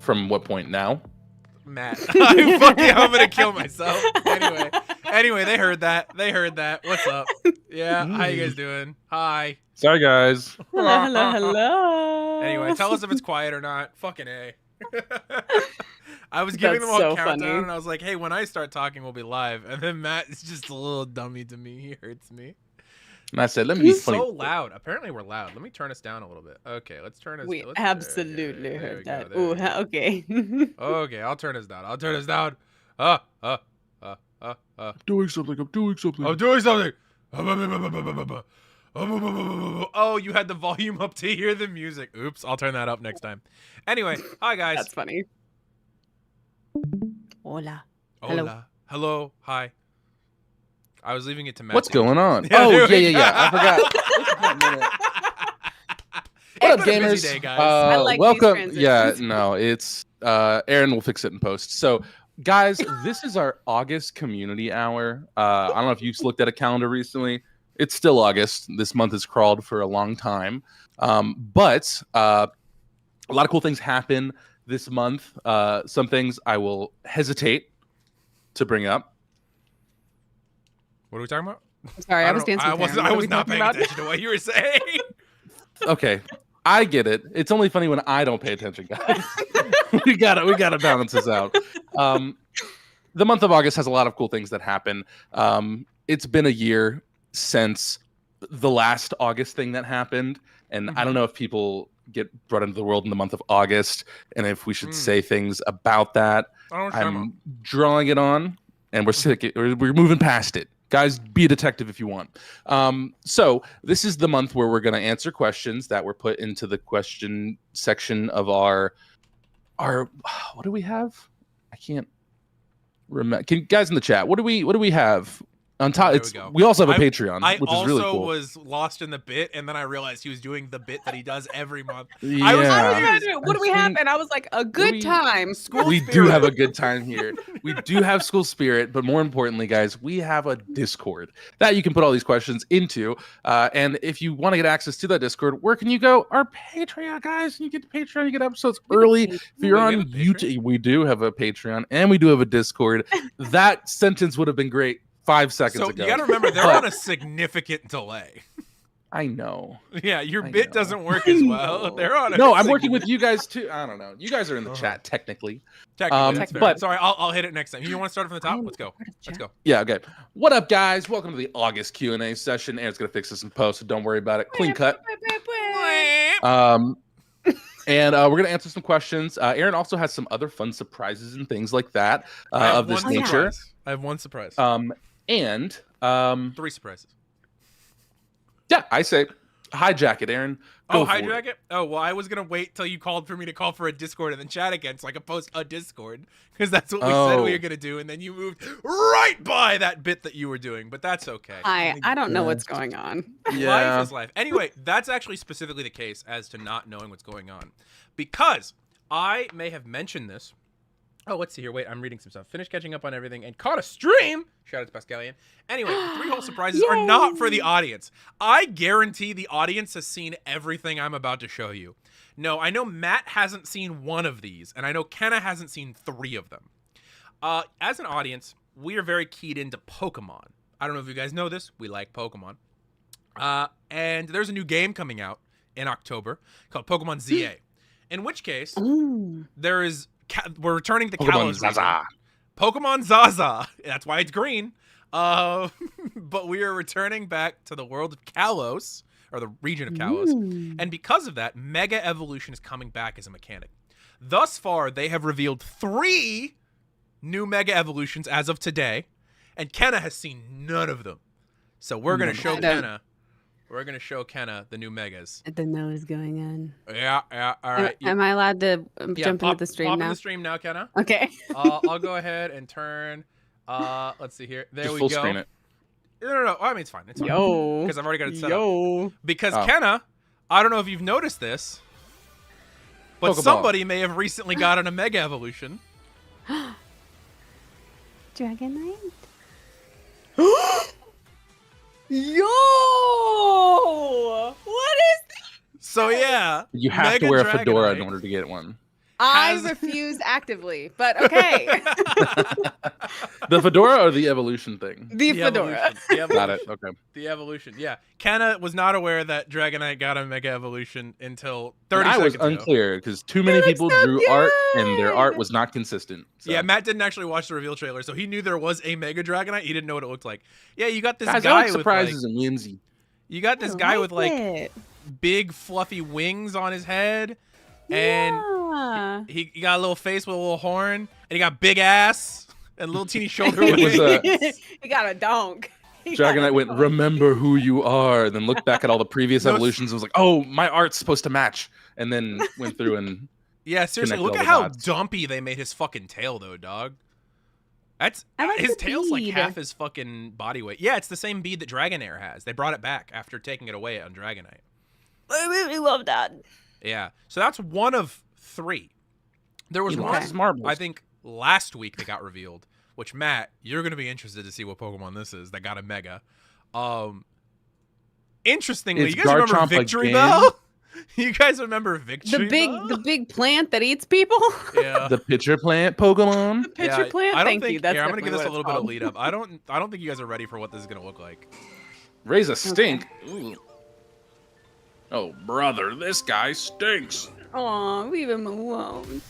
from what point now? Matt, I'm gonna kill myself. Anyway, they heard that. What's up? Yeah, how you guys doing? Hi. Sorry, guys. Hello. Anyway, tell us if it's quiet or not. Fucking A. I was giving them all so countdown, funny. and I was like, hey, when I start talking, we'll be live. And then Matt is just a little dummy to me. He hurts me. And I said, let me be He's funny. so loud. Apparently, we're loud. Let me turn us down a little bit. Okay, let's turn us. We let's, absolutely there heard we go, that. there we Ooh, go. okay. Okay, I'll turn us down. Doing something. I'm doing something. I'm doing something. Oh, you had the volume up to hear the music. Oops, I'll turn that up next time. Anyway, hi guys. That's funny. Hola. Hola. Hello. Hi. I was leaving it to Matt. What's going on? Yeah, Oh, there we yeah. I forgot. What up, It's been a busy gamers? day, guys. I like these Welcome. transitions. Yeah, no, it's Aaron will fix it in post. So, guys, this is our August community hour. I don't know if you've looked at a calendar recently. It's still August. This month has crawled for a long time, but a lot of cool things happen this month. Some things I will hesitate to bring up. What are we talking about? Sorry, I was dancing. I was not paying attention to what you were saying. Okay, I get it. It's only funny when I don't pay attention, guys. we gotta balance this out. The month of August has a lot of cool things that happen. It's been a year since the last August thing that happened, and I don't know if people get brought into the world in the month of August, and if we should say things about that. I don't know what you're talking I'm drawing it on, and we're moving past it. Guys, be a detective if you want. So this is the month where we're going to answer questions that were put into the question section of our what do we have? I can't remember. Guys in the chat, what do we have on top? There we go. We also have a Patreon, I which is also really cool. was lost in the bit, and then I realized he was doing the bit that he does every month. Yeah. I was What do we have? And I was like, a good time. We do have a good time here. We do have school spirit, but more importantly, guys, we have a Discord that you can put all these questions into. And if you want to get access to that Discord, where can you go? Our Patreon, guys. You get the Patreon, you get episodes early. If you're Wait, we on have a Patreon? YouTube, we do have a Patreon, and we do have a Discord. That sentence would have been great 5 seconds So ago. you got to remember, they're on a significant delay. I know. Yeah, your I bit know. doesn't work as well. They're on. No, I'm working with you guys too. I don't know. You guys are in the chat technically. Technically, that's fair. but- Sorry, I'll hit it next time. You want to start from the top? Let's go. Let's go. Yeah, okay. What up, guys? Welcome to the August Q&A session. Aaron's gonna fix this in post, so don't worry about it. Clean cut. And we're gonna answer some questions. Aaron also has some other fun surprises and things like that I have of this one nature. surprise. I have one surprise. And 3 surprises. yeah, I say hijack it, Aaron. Go Oh, for hijack it? Oh, well, I was going to wait till you called for me to call for a Discord and then chat again so I could post a Discord because that's what we said we were going to do. And then you moved right by that bit that you were doing, but that's okay. I don't know what's going on. Yeah. Life is life. Anyway, that's actually specifically the case as to not knowing what's going on because I may have mentioned this. Oh, let's see here. Wait, I'm reading some stuff. Finished catching up on everything and caught a stream. Shout out to Pascalian. Anyway, the 3 whole surprises are not for the audience. I guarantee the audience has seen everything I'm about to show you. No, I know Matt hasn't seen 1 of these, and I know Kenna hasn't seen 3 of them. As an audience, we are very keyed into Pokemon. I don't know if you guys know this. We like Pokemon. And there's a new game coming out in October called Pokemon ZA. In which case, there is... we're returning to Pokemon Kalos. Zaza. Pokemon Zaza. That's why it's green. But we are returning back to the world of Kalos, or the region of Kalos. And because of that, Mega Evolution is coming back as a mechanic. Thus far, they have revealed 3 new Mega Evolutions as of today, and Kenna has seen none of them. So we're going to show Kenna. We're going to show Kenna the new Megas. I don't know what's going on. Yeah, all right. Am I allowed to jump into the stream pop now? in the stream now, Kenna. Okay. I'll go ahead and turn. Let's see here. There Just we full go. screen it. No. I mean, it's fine. It's fine. Yo. Because I've already got it set up. Because Oh. Kenna, I don't know if you've noticed this, but Pokeball. somebody may have recently gotten a Mega Evolution. Dragonite? Yo! What is this? So yeah, You have Mega to wear a fedora Dragonite. in order to get one. I refuse actively, but okay. The fedora or the evolution thing? The fedora. Got it. Okay. The evolution. Yeah. Kenna was not aware that Dragonite got a Mega Evolution until 30 I was seconds ago. unclear because too many people drew art and their art was not consistent. So. Yeah, Matt didn't actually watch the reveal trailer, so he knew there was a Mega Dragonite. He didn't know what it looked like. Yeah, you got this Guys, I guy like with surprises and whimsy. You got this guy with like big fluffy wings on his head, and he got a little face with a little horn, and he got big ass and little teeny shoulder wings. He got a donk. Dragonite went, remember who you are, then looked back at all the previous evolutions and was like, oh, my art's supposed to match, and then went through and yeah, seriously, look at how dumpy they made his fucking tail though, dog. That's his tail's like half his fucking body weight. Yeah, it's the same bead that Dragonair has. They brought it back after taking it away on Dragonite. I really love that. Yeah, so that's one of 3. There was one, I think, last week that got revealed, which, Matt, you're going to be interested to see what Pokemon this is that got a Mega. Interestingly, you guys remember Victory Bell? You guys remember Victory Bell? The big plant that eats people? Yeah. The pitcher plant Pokemon? The pitcher plant? Thank you. That's I'm going to give this a little bit of lead up. I don't think you guys are ready for what this is going to look like. Raise a stink? Okay. Oh, brother, this guy stinks. Aw, leave him alone.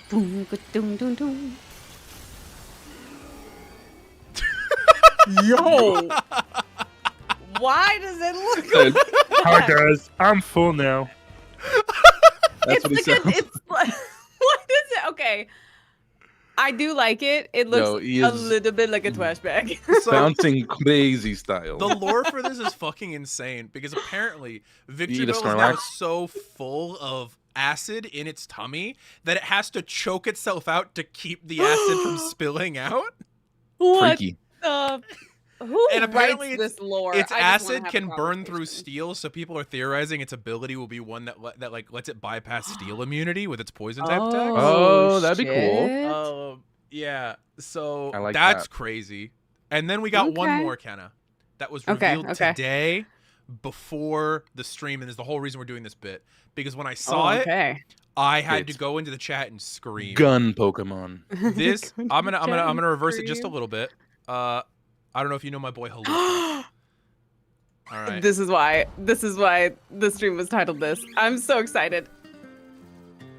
Boom, doom, doom, doom. Yo! Why does it look like that? Hi, guys. I'm full now. That's what he said. It's like, what is it? Okay. I do like it. It looks a little bit like a trash bag. Bouncing crazy style. The lore for this is fucking insane because apparently Victory Bell is now so full of acid in its tummy that it has to choke itself out to keep the acid from spilling out. What? Freaky. Who and apparently writes this lore? Its acid can burn through steel, so people are theorizing its ability will be one that like lets it bypass steel immunity with its poison type attacks. Oh, that'd be cool. Yeah. So I like that's that. crazy. And then we got one more, Kenna, that was revealed today before the stream, and is the whole reason we're doing this bit because when I saw it, I had to go into the chat and scream. Gun Pokemon. This I'm gonna reverse it just a little bit. I don't know if you know my boy HAWLUCHA. All right. This is why the stream was titled this. I'm so excited.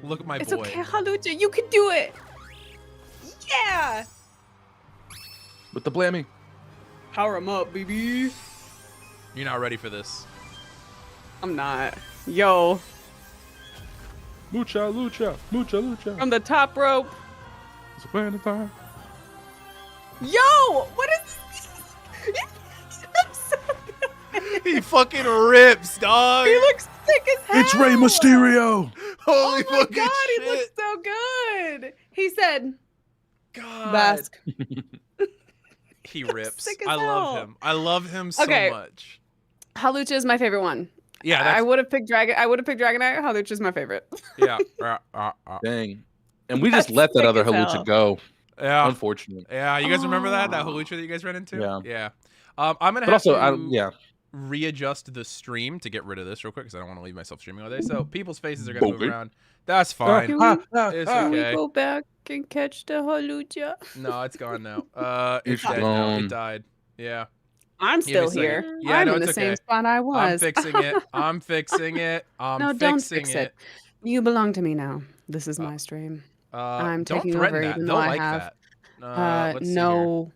Look at my boy. It's okay, HAWLUCHA. You can do it. Yeah. With the blammy. Power him up, baby. You're not ready for this. I'm not. Yo. Mucha lucha, mucha lucha. From the top rope. It's a plan of fire. Yo, what is this? So he fucking rips, dog. He looks sick as hell. It's Rey Mysterio. Holy oh my fucking god, shit. He looks so good. He said, God. Bask. He rips. I love him. I love him so much. HAWLUCHA is my favorite one. Yeah, I would have picked Dragonite. HAWLUCHA is my favorite. Yeah. Dang. And we just let that other HAWLUCHA go. Yeah. Unfortunately. Yeah, you guys remember that HAWLUCHA that you guys ran into? Yeah. Yeah. I'm gonna have to readjust the stream to get rid of this real quick because I don't want to leave myself streaming all day. So people's faces are gonna move around. That's fine. Can we go back and catch the HAWLUCHA? No, it's gone now. It's dead now. It died. Yeah. I'm still here. Yeah, I'm in the same spot I was. I'm fixing it. I'm fixing it. No, don't fix it. You belong to me now. This is my stream. I'm taking over even though I have no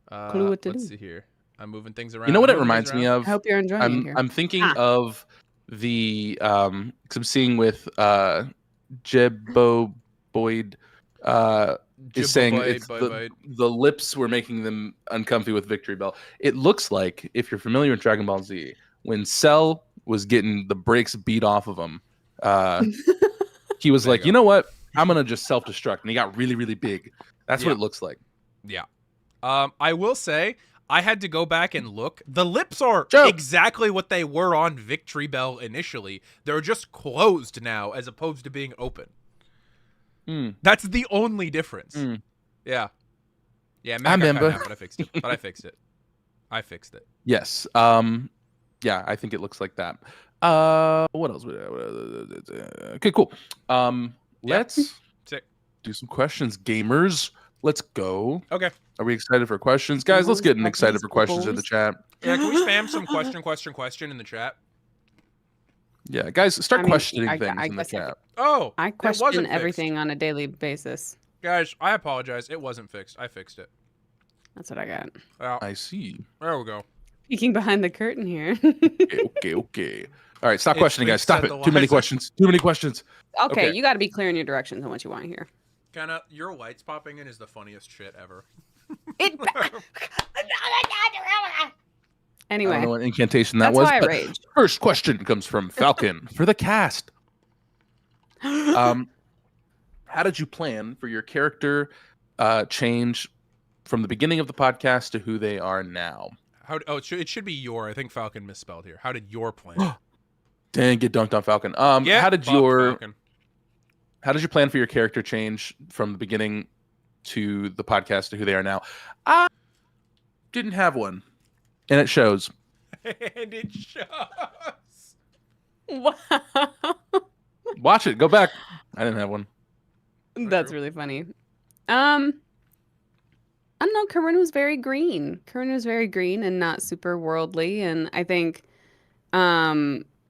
clue what to do. Let's see here. I'm moving things around. You know what it reminds me of? I hope you're enjoying it here. I'm thinking of the cause I'm seeing with Jebo Boyd is saying it's the lips were making them uncomfy with Victory Bell. It looks like, if you're familiar with Dragon Ball Z, when Cell was getting the brakes beat off of him, he was like, you know what? I'm going to just self-destruct. And he got really, really big. That's what it looks like. Yeah. I will say, I had to go back and look. The lips are exactly what they were on Victory Bell initially. They're just closed now as opposed to being open. That's the only difference. Yeah. Yeah, Matt got cut out, but I fixed it. I fixed it. Yes. Yeah, I think it looks like that. What else? Okay, cool. Let's do some questions, gamers. Let's go. Okay. Are we excited for questions, guys? Let's get excited for questions in the chat. Yeah, can we spam some question in the chat? Yeah, guys, start questioning things in the chat. I question everything on a daily basis. Guys, I apologize. It wasn't fixed. I fixed it. That's what I got. I see. There we go. Peeking behind the curtain here. Okay. All right, stop questioning, guys. Stop it. Too many questions. Okay, you got to be clear in your directions on what you want to hear. Kenna, your lights popping in is the funniest shit ever. Anyway. I don't know what incantation that was. But first question comes from Falcon for the cast. How did you plan for your character change from the beginning of the podcast to who they are now? It should be your. I think Falcon misspelled here. How did your plan? Dang, get dunked on Falcon. How did you plan for your character change from the beginning to the podcast to who they are now? I didn't have one, and it shows. And it shows. Wow. Watch it. Go back. I didn't have one. That's really funny. I don't know. Coryne was very green. Coryne was very green and not super worldly, and I think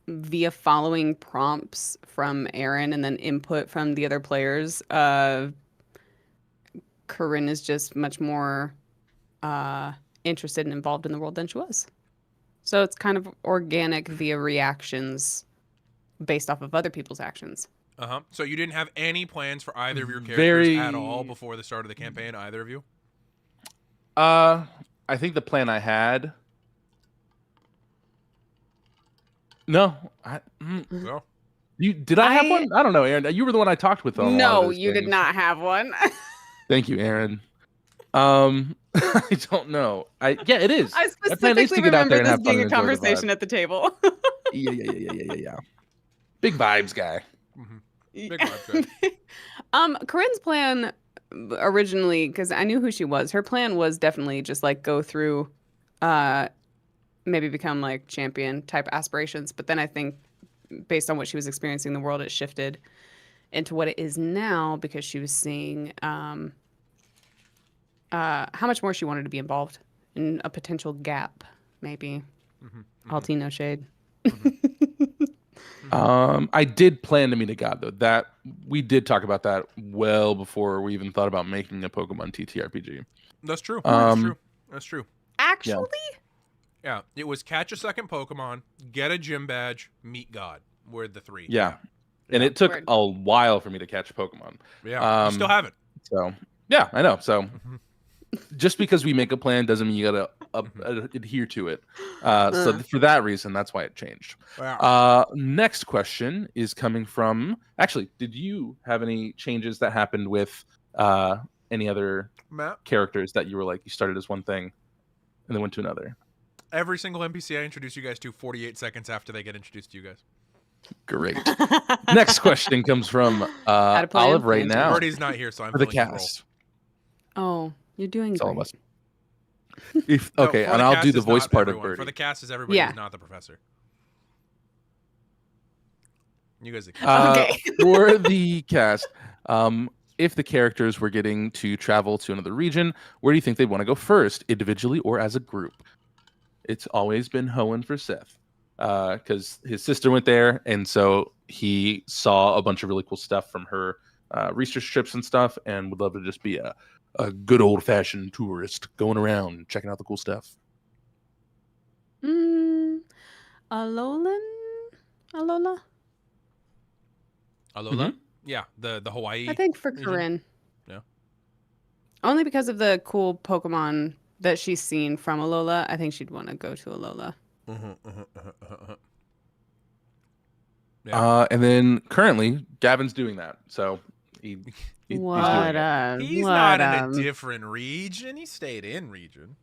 via following prompts from Aaron and then input from the other players, Coryne is just much more interested and involved in the world than she was. So it's kind of organic via reactions based off of other people's actions. So you didn't have any plans for either of your characters at all before the start of the campaign, either of you? I think the plan I had... No. Did I have one? I don't know, Aaron. You were the one I talked with on No, you did not have one. Thank you, Aaron. I don't know. Yeah, it is. I specifically remember this being a conversation at the table. Yeah. Big vibes guy. Big vibes guy. Corinne's plan originally, because I knew who she was, her plan was definitely just like go through, maybe become like champion type aspirations. But then I think based on what she was experiencing in the world, it shifted into what it is now because she was seeing how much more she wanted to be involved in a potential gap, maybe. Alti, no shade. I did plan to meet a god, though. That we did talk about that well before we even thought about making a Pokemon TTRPG. That's true. That's true. Actually? Yeah. It was catch a second Pokemon, get a gym badge, meet God. Were the three. Yeah. And it took a while for me to catch a Pokemon. Yeah. You still haven't. So, yeah, I know. So, just because we make a plan doesn't mean you gotta adhere to it. So for that reason, that's why it changed. Wow. Next question is coming from. Actually, did you have any changes that happened with any other characters that you were like you started as one thing and then went to another? Every single NPC I introduce you guys to 48 seconds after they get introduced to you guys. Great. Next question comes from Olive right now. Burrty's not here, so I'm for the cast. Oh. You're doing great. All of us. And I'll do the voice part of Burrty. For the cast is everybody who's not the professor. You guys for the cast, if the characters were getting to travel to another region, where do you think they'd want to go first, individually or as a group? It's always been Hoenn for Seth, because his sister went there, and so he saw a bunch of really cool stuff from her research trips and stuff, and would love to just be a good old-fashioned tourist going around checking out the cool stuff. Alola? Yeah, the Hawaii. I think for Coryne. Yeah. Only because of the cool Pokemon that she's seen from Alola. I think she'd want to go to Alola. Yeah. And then currently, Gavin's doing that. So he's not in a different region. He stayed in region.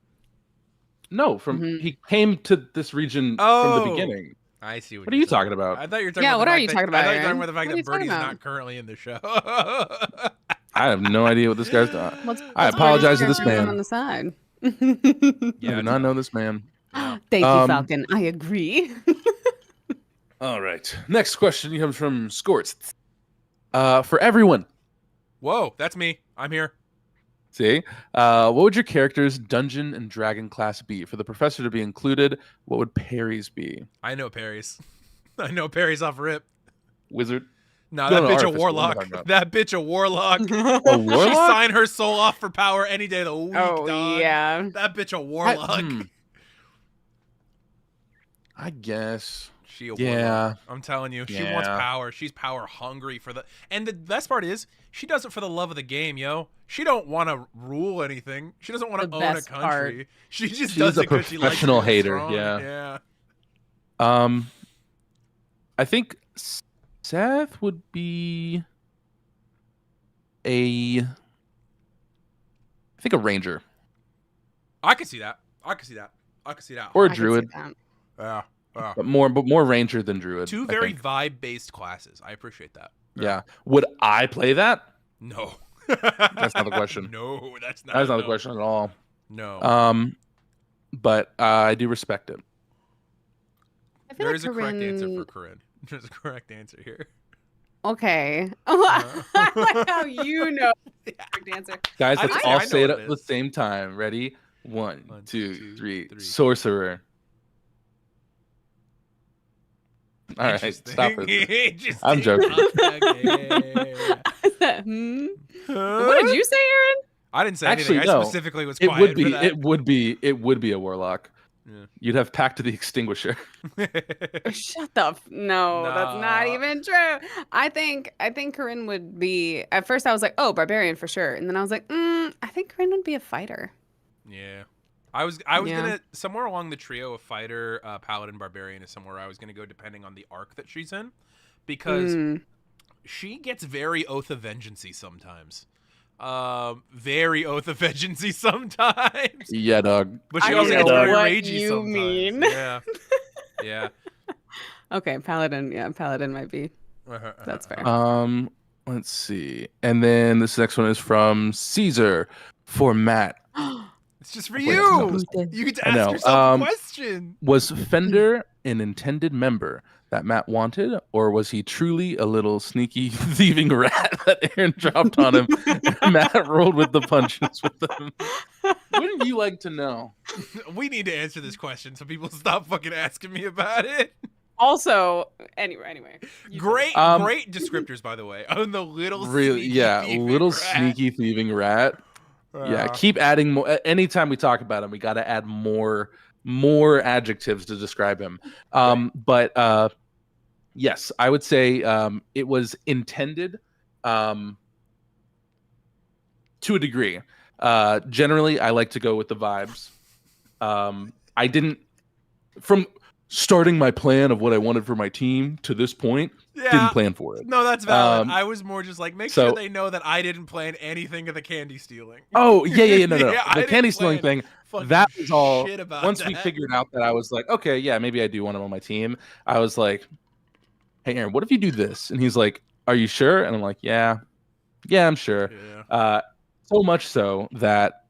No, he came to this region from the beginning. I see what are you talking about? I thought you were talking about what are you talking about? I thought you were talking about the fact that Burrty's not currently in the show. I have no idea what this guy's doing. I apologize to this man. On the side. I do not know this man. Thank you, Falcon. I agree. All right. Next question comes from Scorts. For everyone. Whoa, that's me. I'm here. See, what would your character's dungeon and dragon class be? For the professor to be included, what would Perry's be? I know Perry's. I know Perry's off rip. Wizard. No, No, that no, bitch a artificer, what am I warlock. talking about? That bitch a warlock. A She warlock? sign her soul off for power any day of the week, Oh dog. yeah. That bitch a warlock. I guess. She a Yeah. warlock. I'm telling you, she wants Yeah. power. She's power hungry for the. And the best part is, she does it for the love of the game, yo. She don't want to rule anything. She doesn't want to The own a best country. She just She's does a it because she likes professional to be hater, strong. yeah. Yeah. I think Seth would be a ranger I can see that. I can see that. I can see that. or a I can see druid, that. Yeah. Yeah. but more ranger than druid. Two I very think. vibe-based classes. I appreciate that. Yeah. Would I play that? No. That's not the question. No, that's not. That's not the no. question at all. No. But I do respect it. I feel There like is a correct answer for Coryne- Corinne. There's a correct answer here. Okay. I like how you know the correct answer. Guys, I let's know all what say it it at the is. same time. Ready? One, One, two, two, three. three. Sorcerer. All right, Interesting. stop it. Interesting. I'm joking. Okay. Hmm? Huh? What did you say, Aaron? I didn't say Actually, anything. no. I specifically was It quiet would be. for that. It would be a warlock. Yeah. You'd have Pact of the Extinguisher. Shut the no, that's not Nah. even true. I think Corinne would be at first I was like, oh, barbarian for sure. And then I was like, I think Corinne would be a fighter. Yeah. I was Yeah. gonna somewhere along the trio of fighter, paladin, barbarian is somewhere I was gonna go depending on the arc that she's in, because she gets very Oath of Vengeance-y sometimes. Very Oath of Vengeance-y sometimes. Yeah, dog. But she I also know gets very what ragey you sometimes. mean. Yeah. Yeah. Okay, paladin. Yeah, paladin might be. That's fair. Let's see. And then this next one is from Caesar for Matt. It's just for Wait, you. no. You get to I ask know. yourself a question. Was Fender an intended member that Matt wanted, or was he truly a little sneaky thieving rat that Aaron dropped on him and Matt rolled with the punches with him? Wouldn't you like to know? We need to answer this question so people stop fucking asking me about it. Also, anyway. you do Great, Um, great descriptors, by the way. On the little Really, sneaky yeah, thieving little rat. sneaky thieving rat. Yeah, keep adding more. Anytime we talk about him, we got to add more adjectives to describe him. But yes, I would say it was intended to a degree. Generally, I like to go with the vibes. I didn't, from starting my plan of what I wanted for my team to this point, Yeah. didn't plan for it. No, that's valid. Um, I was more just like, make so- sure they know that I didn't plan anything of the candy stealing. Oh, yeah, no. Yeah, I The didn't candy stealing plan thing, fucking that was all. shit about Once we that. figured out that I was like, okay, yeah, maybe I do want him on my team. I was like, hey, Aaron, what if you do this? And he's like, are you sure? And I'm like, yeah, I'm sure. Yeah. So much so that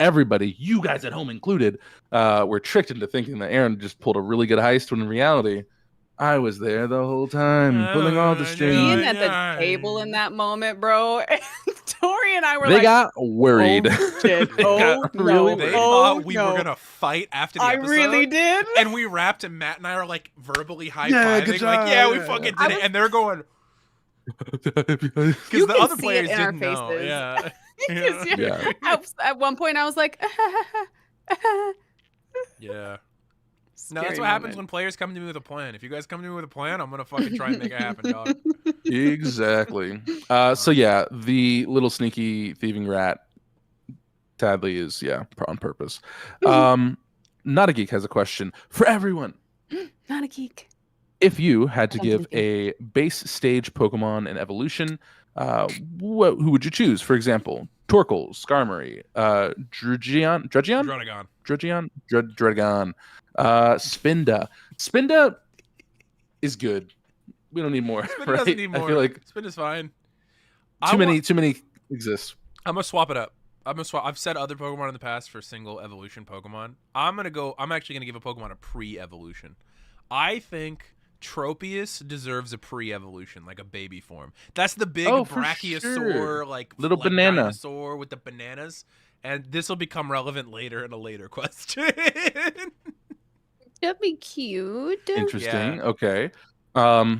everybody, you guys at home included, were tricked into thinking that Aaron just pulled a really good heist when in reality, I was there the whole time, pulling all the I know. strings. Being Yeah, at yeah. the table in that moment, bro. Tori and I were They like, got worried. oh shit, They oh got no, really They worried. oh thought we no. were gonna fight after the I episode. really did. And we wrapped, and Matt and I are like verbally high Yeah, fiving, good like, job, yeah, we yeah, fucking yeah. did it. And they're going because You the can other see players it in our didn't know. faces. Yeah. Because Yeah. you're- Yeah. At one point, I was like, Yeah. No, Scary that's what happens moment. when players come to me with a plan. If you guys come to me with a plan, I'm gonna fucking try and make it happen, dog. Exactly. So yeah, the little sneaky thieving rat, Tadley is on purpose. Not a Geek has a question for everyone. Not a geek. If you had to Sounds give like a base stage Pokemon an evolution, who would you choose? For example, Torkoal, Skarmory, Drudgeon, Spinda. Spinda is good. We don't need more. Spin right? doesn't need more. I feel like Spin is fine. too many exist. I'm gonna swap it up. I've said other Pokemon in the past for single evolution Pokemon. I'm actually gonna give a Pokemon a pre-evolution. I think Tropius deserves a pre-evolution, like a baby form. That's the big Oh, for brachiosaur, sure. like Little like banana. dinosaur with the bananas. And this will become relevant later in a later question. That'd be cute. Interesting. Yeah. Okay. Uh,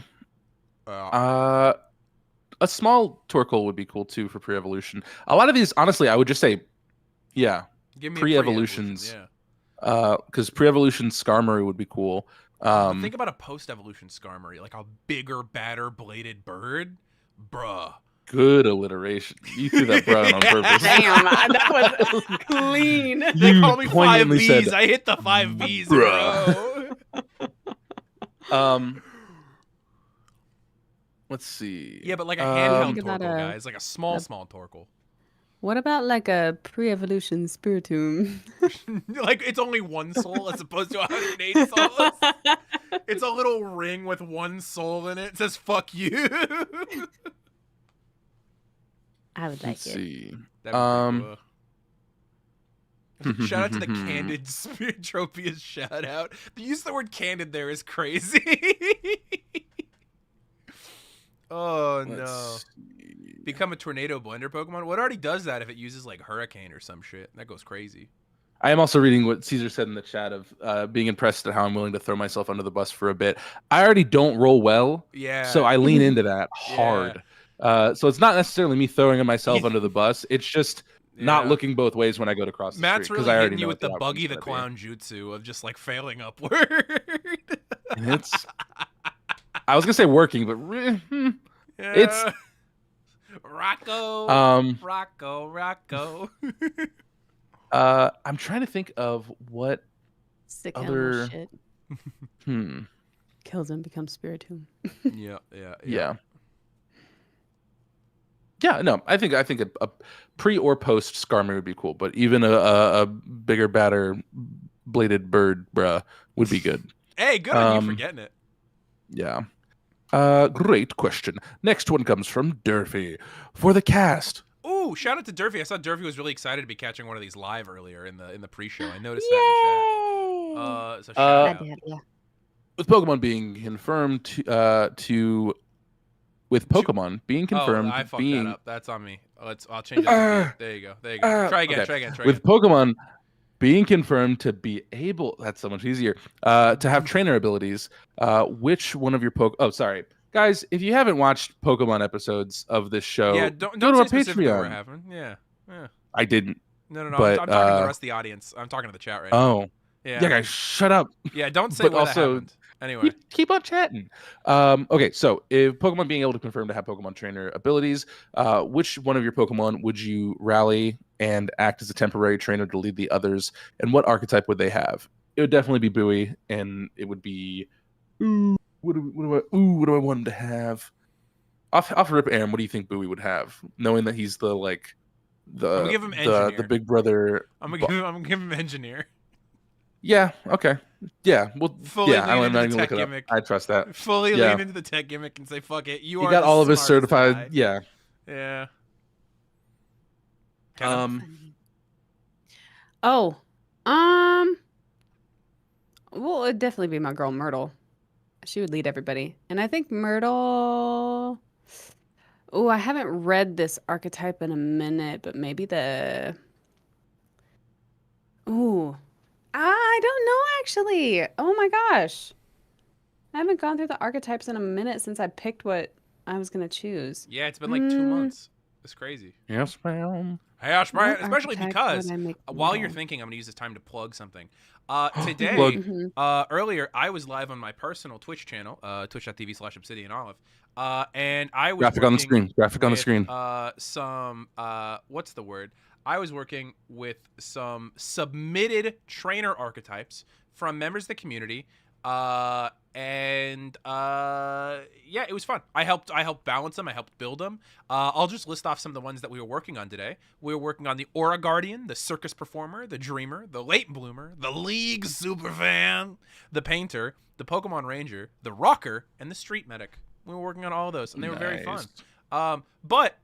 A small Torkoal would be cool too for pre-evolution. A lot of these, honestly, I would just say, yeah, give me pre-evolutions. a pre-evolution, Because pre-evolution Skarmory would be cool. But think about a post-evolution Skarmory, like a bigger, badder, bladed bird. Bruh. Good alliteration. You threw that bruh on purpose. Damn, that was clean. They You call me 5 poignantly Bs. said, I hit the 5 Bs, bruh. bro. Let's see. Yeah, but like a handheld Think about Torkoal, a- guys. Like a small Torkoal. What about like a pre-evolution Spiritomb? Like it's only 1 soul as opposed to 108 souls. It's a little ring with 1 soul in it. It says "fuck you." I would like Let's it. see. That'd be pretty cool. Shout out to the Candid Spiritropius shout out. The use of the word candid there is crazy. Oh no. Let's see. Become a tornado blender Pokemon? What already does that if it uses like Hurricane or some shit? That goes crazy. I am also reading what Caesar said in the chat of being impressed at how I'm willing to throw myself under the bus for a bit. I already don't roll well, Yeah. so I lean into that hard. So it's not necessarily me throwing myself under the bus. It's just not looking both ways when I go to cross the Matt's street. 'Cause really I already hitting you know with what the outcome's Buggy the gonna be. Clown jutsu of just like failing upward. And it's. I was gonna say working, but it's. Rocco. Rocco. I'm trying to think of what Sick other. animal shit. Kills him, becomes Spiritomb. Yeah. Yeah, no, I think a pre or post Skarmory would be cool, but even a bigger, badder, bladed bird, bruh, would be good. Hey, good on you for getting it. Yeah. Great question. Next one comes from Durfee. For the cast. Ooh, shout out to Durfee. I saw Durfee was really excited to be catching one of these live earlier in the pre-show. I noticed that in the chat. So shout out. Yeah. With Pokemon being confirmed with Pokemon being confirmed I fucked being that up. That's on me. I'll change it. There you go. Try again. okay. With Pokemon being confirmed to be able, that's so much easier, to have trainer abilities, which one of your guys, if you haven't watched Pokemon episodes of this show, don't go to our say specifically what we're Patreon. having. Yeah. I didn't. No. But, I'm talking to the rest of the audience. I'm talking to the chat right now. Oh. Yeah, guys, shut up. Yeah, don't say But what also, happened. Anyway. Keep on chatting. Okay, so if Pokemon being able to confirm to have Pokemon trainer abilities, which one of your Pokemon would you rally and act as a temporary trainer to lead the others, and what archetype would they have? It would definitely be Bowie, and it would be what do I want him to have? Off rip, Aaron, what do you think Bowie would have? Knowing that he's I'm gonna give him the big brother. I'm gonna give him engineer. Yeah. Okay. Yeah. Well. Fully yeah. lean I'm into not the even tech looking gimmick. up. I trust that. Fully Yeah. lean into the tech gimmick and say, "Fuck it, you He are." got the all of his smartest certified. guy. Yeah. Yeah. Oh. Well, it'd definitely be my girl Myrtle. She would lead everybody. And I think Myrtle. Oh, I haven't read this archetype in a minute, but maybe the. Ooh. I don't know actually. Oh my gosh. I haven't gone through the archetypes in a minute since I picked what I was going to choose. Yeah, it's been like 2 months. It's crazy. Yes, ma'am. Hey, Ashbrian, What especially archetype because would I make while you're Myrtle? thinking, I'm gonna use this time to plug something. Today, Plug. earlier, I was live on my personal Twitch channel, twitch.tv/obsidianolive, and I was Graphic on the working screen. Graphic on the with, screen. some what's the word? I was working with some submitted trainer archetypes from members of the community. Yeah, it was fun. I helped balance them. I helped build them. I'll just list off some of the ones that we were working on today. We were working on the Aura Guardian, the Circus Performer, the Dreamer, the Late Bloomer, the League Superfan, the Painter, the Pokemon Ranger, the Rocker, and the Street Medic. We were working on all of those, and they were very fun. But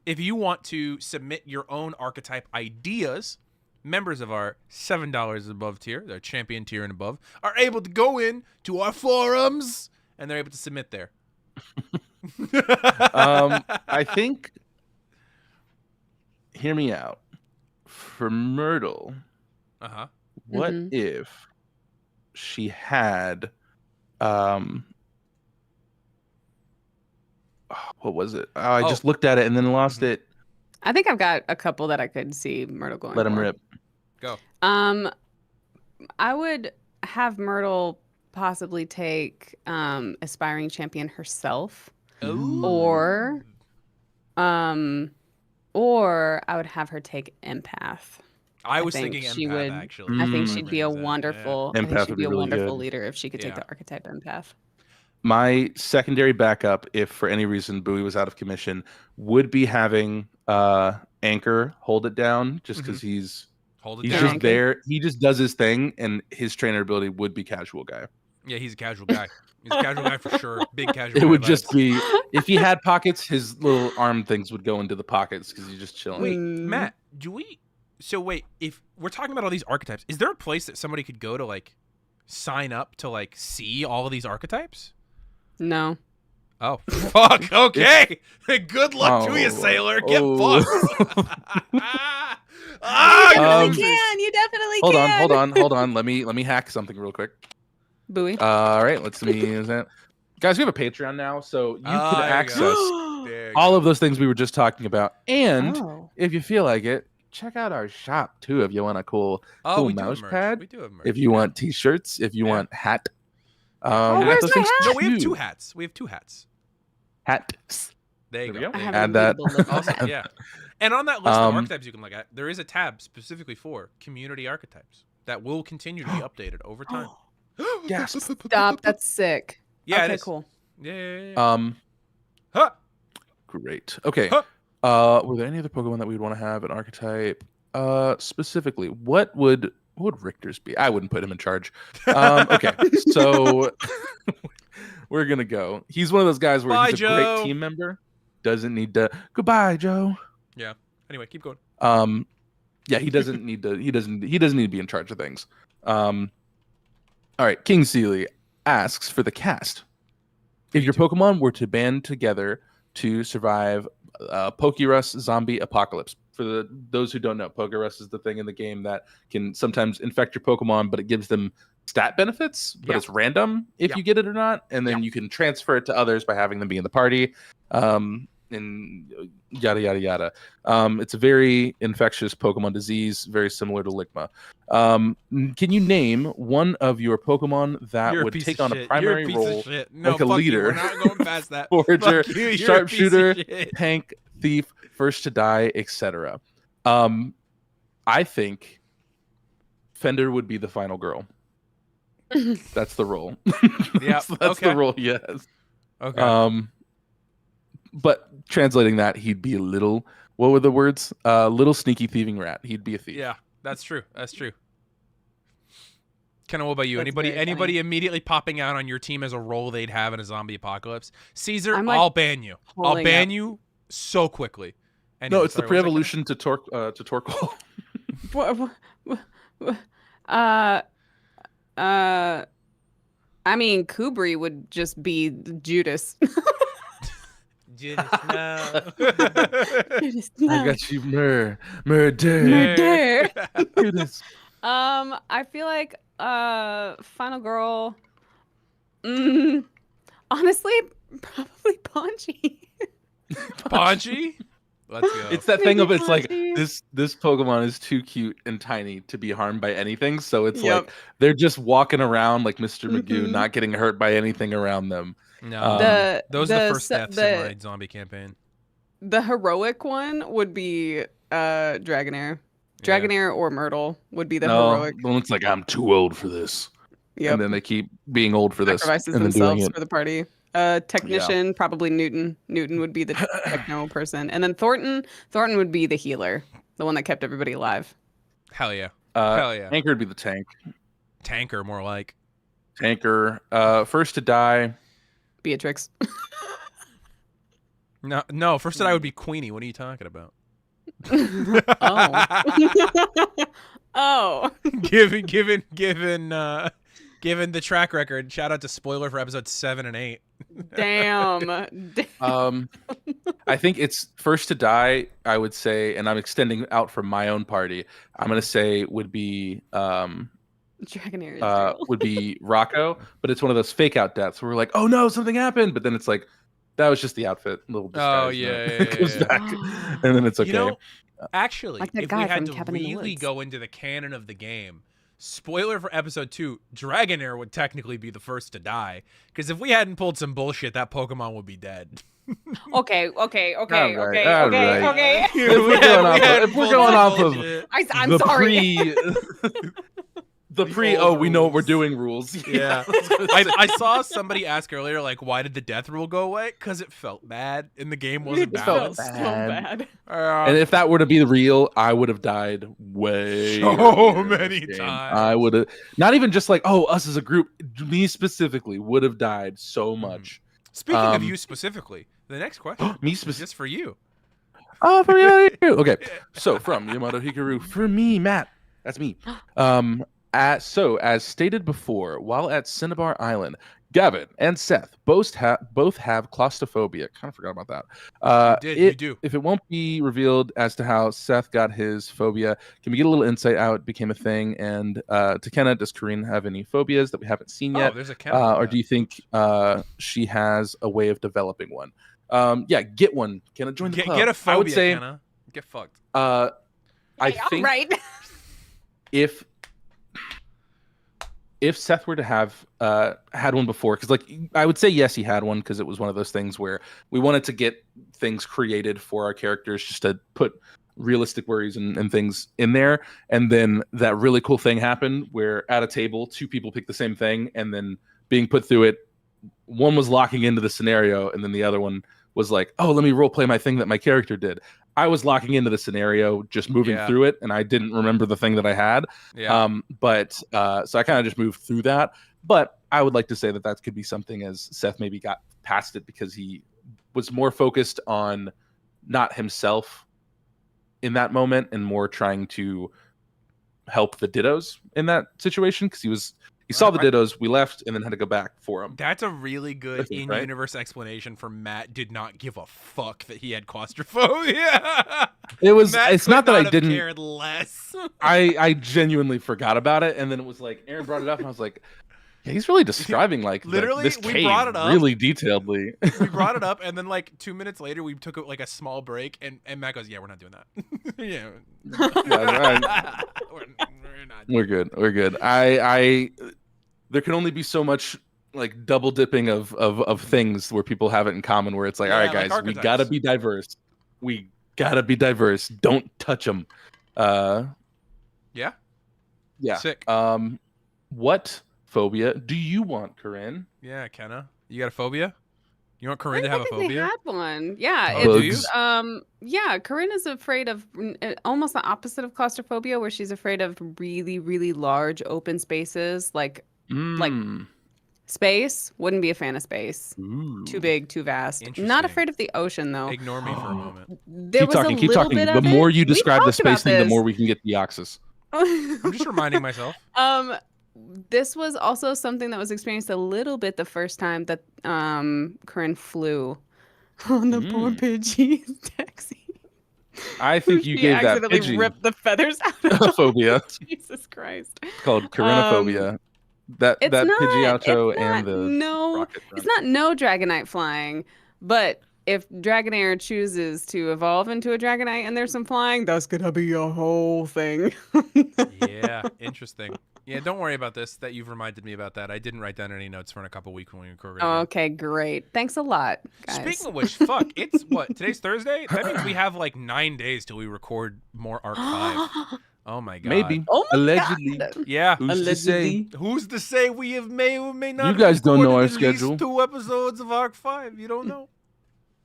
if you want to submit your own archetype ideas, members of our $7 above tier, our champion tier and above, are able to go in to our forums and they're able to submit there. I think. Hear me out. For Myrtle, Uh-huh. what if she had, what was it? Oh, I just looked at it and then lost it. I think I've got a couple that I could see Myrtle going. Let him for. rip. Go. I would have Myrtle possibly take aspiring champion herself, Ooh. or I would have her take empath. I was think thinking she empath, would- actually. I think Mm. she'd be a wonderful. I think Empath she'd would be be a really wonderful good. leader if she could take Yeah. the archetype empath. My secondary backup, if for any reason Bowie was out of commission, would be having Anchor hold it down, just because he's Hold it he's down. just Anchor. there. He just does his thing, and his trainer ability would be casual guy. Yeah, he's a casual guy. He's a casual guy for sure. Big casual It guy would vibes. just be if he had pockets, his little arm things would go into the pockets because he's just chilling. Wait, Mm. Matt, so wait, if we're talking about all these archetypes, is there a place that somebody could go to like sign up to like see all of these archetypes? No. Oh, fuck. Okay. Good luck to you, Oh, sailor. Get oh. fucked. You can. You definitely Hold can. on. Let me hack something real quick. Bowie. All right, let's see. Is that guys? We have a Patreon now, so you can there you access go. There you all go. of those things we were just talking about, and Oh. if you feel like it, check out our shop too. If you want a cool we do have mouse merch. pad, We do have merch. if you want T-shirts, if you want hat. where's those my things hat? No, we have too. two hats. We have two hats. Hats. There you There go. we go. I have Add an that. Unbeatable logo Awesome. hat. Yeah. And on that list of Um, archetypes you can look at, there is a tab specifically for community archetypes that will continue to be updated over time. Yes. Stop. That's sick. Yeah, Okay, it is. cool. Yeah. Huh. Great. Okay. Huh. Were there any other Pokemon that we'd want to have an archetype? Specifically, what would Richter's be? I wouldn't put him in charge. Okay, so we're gonna go. He's one of those guys where Bye, he's a Joe. great team member. Doesn't need to. Goodbye, Joe. Yeah. Anyway, keep going. Yeah, he doesn't need to. He doesn't need to be in charge of things. All right, King Seeley asks for the cast. If your Pokemon were to band together to survive Pokerus zombie apocalypse. For those who don't know, Pokerus is the thing in the game that can sometimes infect your Pokemon, but it gives them stat benefits, but Yeah. it's random if Yeah. you get it or not, and then you can transfer it to others by having them be in the party, and yada yada yada. It's a very infectious Pokemon disease, very similar to Ligma. Can you name one of your Pokemon that You're a would piece take of on shit. a primary You're a piece role? of shit. No, like a fuck leader. You. We're not going past that. Forager, Fuck you. You're a piece of sharpshooter, shit. tank, thief, first to die, etc. I think Fender would be the final girl. That's the role. Yeah, that's okay. the role he has. Okay. But translating that, he'd be a little. What were the words? Little sneaky thieving rat. He'd be a thief. Yeah, that's true. That's true. Kenna, what about you? That's Anybody very funny. immediately popping out on your team as a role they'd have in a zombie apocalypse? Caesar, I'm, like, I'll ban you. I'll pulling ban up. you so quickly. No, Anyway, it's the sorry, what was pre-evolution to Torkoal. I mean, Kubri would just be Judas. that? Judas, no. Judas, I no. got you, murder. Murder. Judas. I feel like final girl. Honestly, probably Ponchi. Ponchi? Let's go. It's that thing of it's like Ponchi. this Pokemon is too cute and tiny to be harmed by anything. So it's Yep. like they're just walking around like Mr. Magoo, Mhm. not getting hurt by anything around them. No, those are the first deaths in my zombie campaign. The heroic one would be Dragonair. Yeah. Dragonair or Myrtle would be the No, heroic. the one's like I'm too old for this, Yep. and then they keep being old for this, Sacrifices and then doing themselves it. for the party. Technician, probably Newton. Newton would be the techno person. And then Thornton would be the healer, the one that kept everybody alive. Hell yeah. Hell yeah. Anchor would be the tank. Tanker, more like. Tanker, first to die. Beatrix. No. First that I would be Queenie. What are you talking about? Oh. Oh. given Given the track record, shout out to spoiler for episode 7 and 8. Damn. I think it's first to die, I would say, and I'm extending out from my own party. I'm gonna say would be Dragonair is real. would be Rocco, but it's one of those fake out deaths where we're like, oh no, something happened, but then it's like that was just the outfit, little disguise. Oh, yeah, it goes yeah. back, and then it's okay. You know, actually, Like that if guy we had from to Cabin in the really Woods. go into the canon of the game, spoiler for episode 2, Dragonair would technically be the first to die. Because if we hadn't pulled some bullshit, that Pokemon would be dead. Okay. All right. If we're going off of I'm the sorry. the pre. Oh, we know what we're doing. Rules. Yeah. I saw somebody ask earlier, like, why did the death rule go away? Because it felt bad and the game wasn't It felt balanced. so bad. And if that were to be the real, I would have died way So earlier in many this game. times. I would have not even just like, oh, us as a group, me specifically would have died so much. Speaking of you specifically, the next question Me is specifically. just for you. Oh, for you. Okay. So from Yamato Hikaru, for me, Matt, that's me. So as stated before, while at Cinnabar Island, Gavin and Seth both have claustrophobia. Kind of forgot about that. You do. If it won't be revealed as to how Seth got his phobia, can we get a little insight how it became a thing? And to Kenna, does Coryne have any phobias that we haven't seen yet? Oh, there's a Kenna. Or do you think she has a way of developing one? Yeah, get one. Kenna, join the club. Get a phobia, I would say, Kenna. Get fucked. I Hey, think right. if Seth were to have had one before, because like I would say yes, he had one because it was one of those things where we wanted to get things created for our characters just to put realistic worries and things in there. And then that really cool thing happened where at a table, 2 people picked the same thing, and then being put through it, one was locking into the scenario, and then the other one was like, oh, let me role play my thing that my character did. I was locking into the scenario, just moving through it, and I didn't remember the thing that I had. Yeah. So I kind of just moved through that. But I would like to say that could be something as Seth maybe got past it because he was more focused on not himself in that moment and more trying to help the Dittos in that situation because he saw the Dittos, we left, and then had to go back for them. That's a really good in-universe explanation for Matt did not give a fuck that he had claustrophobia. It's not that I didn't cared less. I genuinely forgot about it, and then it was like Aaron brought it up, and I was like, yeah, he's really describing like literally this we cave brought it up really detailedly. We brought it up, and then like 2 minutes later, we took like a small break, and Matt goes, "Yeah, we're not doing that." Yeah, we're good. We're good. I there can only be so much like double dipping of things where people have it in common. Where it's like, all right, guys, we gotta be diverse. We gotta be diverse. Don't touch them. Yeah. Sick. What phobia do you want, Coryne? Yeah, Kenna, you got a phobia? You want Coryne to have a phobia? They had one. Yeah. Oh, do you? Yeah, Coryne is afraid of almost the opposite of claustrophobia, where she's afraid of really, really large open spaces, like space. Wouldn't be a fan of space. Ooh. Too big, too vast. Interesting. Not afraid of the ocean though. Ignore me for a moment. There was keep talking. The more you describe the space thing, the more we can get the Oxus. I'm just reminding myself. This was also something that was experienced a little bit the first time that Coryne flew on the poor Pidgey's taxi. I think you gave that Pidgey ripped the feathers out of phobia. Jesus Christ! It's called Corynophobia. That Pidgeotto and the rocket run. It's not no Dragonite flying, but if Dragonair chooses to evolve into a Dragonite and there's some flying, that's gonna be a whole thing. Yeah, interesting. Yeah, don't worry about this. That you've reminded me about that. I didn't write down any notes for a couple weeks when we recorded. Oh, okay, great. Thanks a lot, guys. Speaking of which, fuck, it's what? Today's Thursday? That means we have like 9 days till we record more Arc 5. Oh my god. Maybe. Oh my Allegedly. God. Yeah. Who's to say? Who's to say we have may or may not? You guys don't know our recorded at least schedule. 2 episodes of Arc 5. You don't know.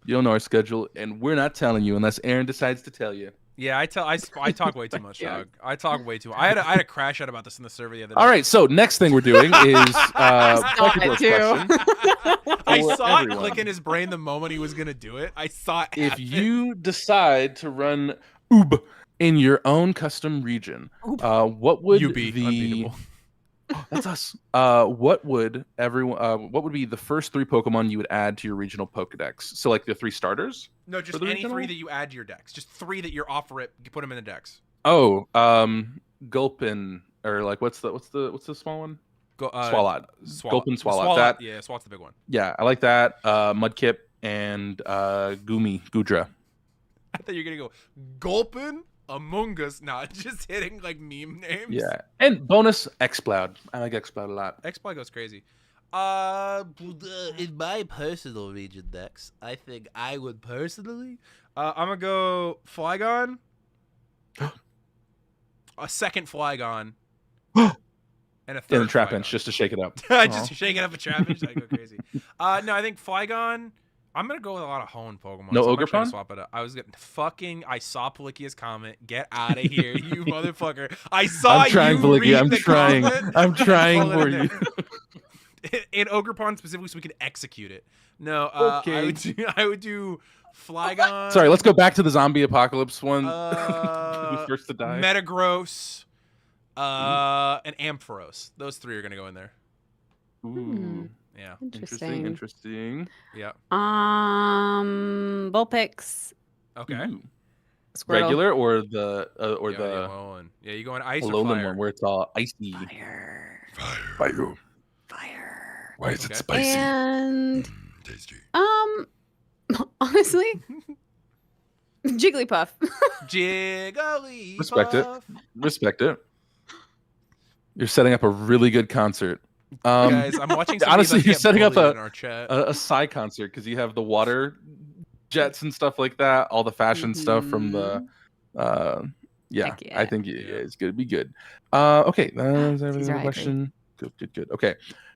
You don't know our schedule, and we're not telling you unless Aaron decides to tell you. Yeah, I talk way too much, dog. I talk way too much. I had a crash out about this in the survey the other day. All right, so next thing we're doing is it too. question. I for saw everyone. it click in his brain the moment he was gonna do it. I saw it. If happen. you decide to run Oob in your own custom region, what would You be the unbeatable. That's us. What would be the first 3 Pokemon you would add to your regional Pokedex? So like the 3 starters? No, just For the any regional? 3 that you add to your dex. Just 3 that you're offer it. You put them in the dex. Oh, Gulpin, or like what's the small one? Swalot. Gulpin, Swalot. That, yeah, Swalot's the big one. yeah, I like that. Mudkip and Gudra. I thought you were gonna go Gulpin, Among Us. Not just hitting like meme names. Yeah, and bonus Exploud. I like Exploud a lot. Exploit goes crazy. In my personal region dex, I think I would personally. I'm gonna go Flygon. A second Flygon. And a third And a Trapinch Flygon. just to shake it up. Just shaking up a Trapinch. I go crazy. No, I think Flygon. I'm gonna go with a lot of Hone Pokemon. No so I'm gonna try to Ogerpon? swap it up. I was getting fucking. I saw Palikia's comment. Get out of here, you motherfucker! I saw I'm trying, you Palikia. read I'm the trying. comment. I'm trying Pull it for in you. there. In Ogerpon specifically, so we can execute it. No, Okay. I would do Flygon. Sorry, let's go back to the zombie apocalypse one. Who's first to die? Metagross, and Ampharos. Those 3 are gonna go in there. Ooh, Yeah. interesting. Yeah. Vulpix. Okay. Ooh. Squirtle. Regular or the Yeah, you going ice or Alolan fire? one where it's all icy. Fire. Fire. Fire. Why is Okay. it spicy? And Tasty. honestly, Jigglypuff. Jigglypuff. Respect it. You're setting up a really good concert. Guys, I'm watching. somebody honestly, that you're get setting up bullied in our chat. a Psy concert because you have the water jets and stuff like that, all the fashion stuff from the yeah, Heck yeah. I think it's gonna be good. Okay, that's every Caesar, I agree. question. Good. Okay,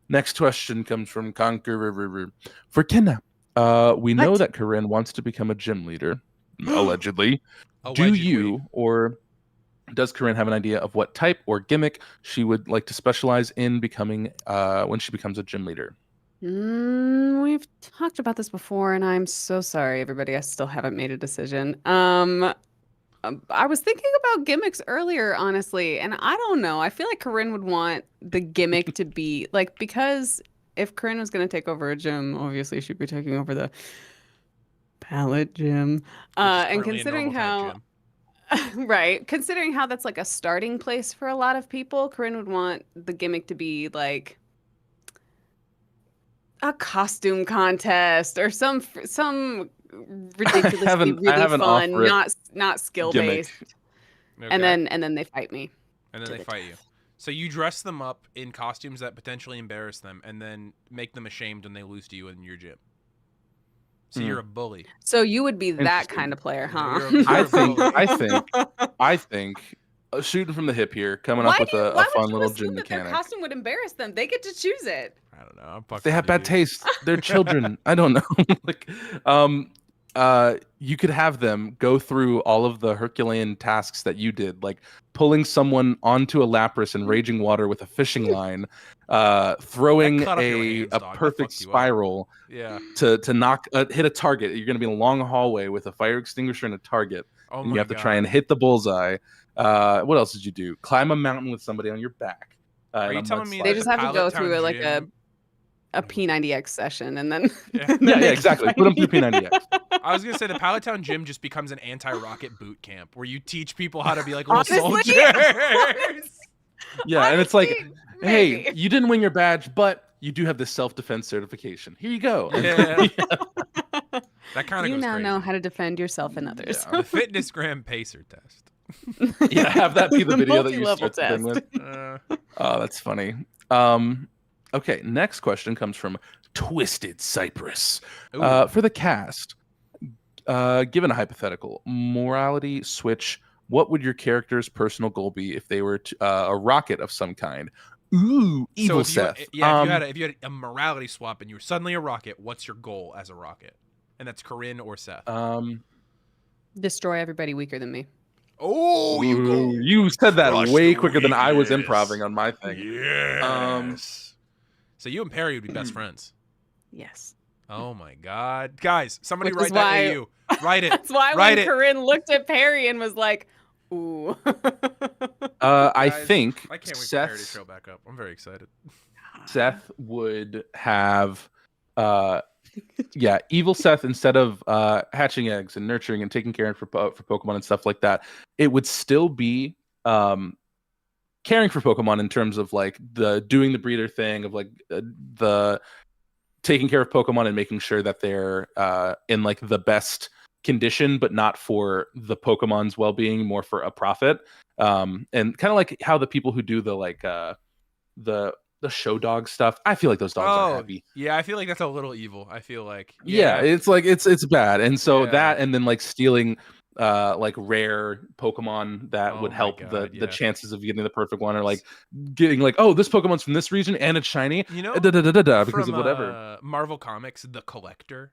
next question comes from Conquer for Kenna. We know What? that Coryne wants to become a gym leader, allegedly. Do Allegedly. you, or does Coryne have an idea of what type or gimmick she would like to specialize in becoming when she becomes a gym leader? We've talked about this before, and I'm so sorry, everybody. I still haven't made a decision. I was thinking about gimmicks earlier, honestly, and I don't know. I feel like Coryne would want the gimmick to be like, because if Coryne was going to take over a gym, obviously she'd be taking over the pallet gym. Which is And currently a considering normal how type gym. right, considering how that's like a starting place for a lot of people, Coryne would want the gimmick to be like a costume contest or some ridiculously I really have an fun, off-rip not skill gimmick. based. Okay. And then they fight me. And then to they the fight you. So you dress them up in costumes that potentially embarrass them, and then make them ashamed when they lose to you in your gym. So you're a bully. So you would be that Interesting. kind of player, huh? You're a I think shooting from the hip here, coming Why up with do you- a why would fun you little assume gym that their mechanic. costume would embarrass them? They get to choose it. I don't know. I'm fucking They have with you, bad dude. taste. They're children. I don't know. Like, you could have them go through all of the Herculean tasks that you did, like pulling someone onto a Lapras in raging water with a fishing line, throwing cut off your a hands, dog. That perfect fucked you up. spiral Yeah. to knock hit a target. You're going to be in a long hallway with a fire extinguisher and a target, Oh and my you have to God. try and hit the bullseye. What else did you do? Climb a mountain with somebody on your back. Are in you a telling me mudslide. They that just the have to go Pallet through Town like gym- a P90X session, and then Yeah. and Yeah, then they exactly. fight Put them through me. P90X. I was gonna say the Pallet Town gym just becomes an anti-rocket boot camp where you teach people how to be like little Honestly? soldiers. Yeah, and it's like, Honestly, hey, maybe. you didn't win your badge, but you do have the self-defense certification. Here you go. Yeah. That kind of You goes now crazy. know how to defend yourself and others. The Fitness Gram Pacer test. Yeah, have that be the video that you multi-level start the thing with. Uh, Oh, that's funny. Okay, next question comes from Twisted Cypress. ooh. For the cast, given a hypothetical morality switch, what would your character's personal goal be if they were a rocket of some kind? Ooh, evil if you, Seth. yeah, if you had a morality swap and you were suddenly a rocket, what's your goal as a rocket? And that's Coryne or Seth. Destroy everybody weaker than me. Oh, you said that Crush way the quicker than I was weakness. improving on my thing. Yes. So you and Perry would be best friends. Yes. Oh my God, guys! Somebody Which is write that why- AU. Write it. That's why Write when it. Coryne looked at Perry and was like, Ooh. I Guys, think I can't wait for Harry to Seth show back up. I'm very excited. would have yeah, evil Seth, instead of hatching eggs and nurturing and taking care for Pokemon and stuff like that, it would still be caring for Pokemon in terms of like the doing the breeder thing of like the taking care of Pokemon and making sure that they're in like the best condition, but not for the Pokemon's well-being, more for a profit. And kind of like how the people who do the like the show dog stuff, I feel like those dogs are happy. Yeah, I feel like that's a little evil. I feel like Yeah, it's like it's bad. And so Yeah. that, and then like stealing like rare Pokemon that Oh would my help God, the yeah. chances of getting the perfect one, or like getting like, oh, this Pokemon's from this region and it's shiny, You know, because from, of whatever. Marvel Comics, the Collector.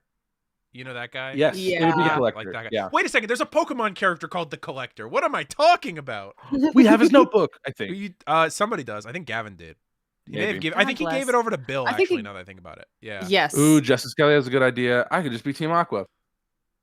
You know that guy? Yes, it would be a Yeah. collector. Like that guy. Yeah, Wait a second. There's a Pokemon character called the Collector. What am I talking about? we have his notebook, I think. Somebody does. I think Gavin did. He may Maybe. have given. God I think he gave bless. it over to Bill. I think Actually, he- now that I think about it. Yeah. Yes. Ooh, Justice Kelly has a good idea. I could just be Team Aqua,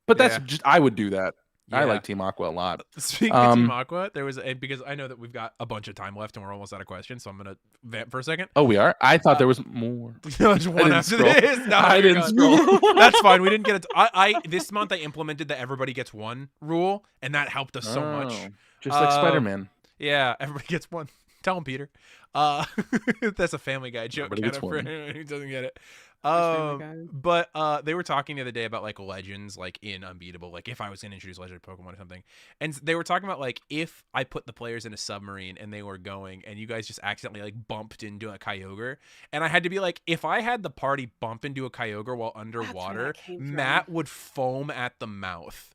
but that's Yeah. just, I would do that. I Yeah. like Team Aqua a lot. Speaking of Team Aqua, there was because I know that we've got a bunch of time left and we're almost out of questions, so I'm gonna vamp for a second. Oh, we are. I thought there was more. There's one didn't after scroll. this. No, I you're didn't good. scroll. That's fine. We didn't get it. I this month I implemented the everybody gets one rule, and that helped us so much. Oh, just like Spider-Man. Yeah, everybody gets one. Tell him, Peter. That's a Family Guy joke. Everybody Kind gets of for one. anyone who doesn't get it. Family Guy. But they were talking the other day about like legends, like in Unbeatable, like if I was gonna introduce legendary Pokemon or something, and they were talking about like if I put the players in a submarine and they were going, and you guys just accidentally like bumped into a Kyogre, and I had to be like, if I had the party bump into a Kyogre while underwater, came from. Matt would foam at the mouth.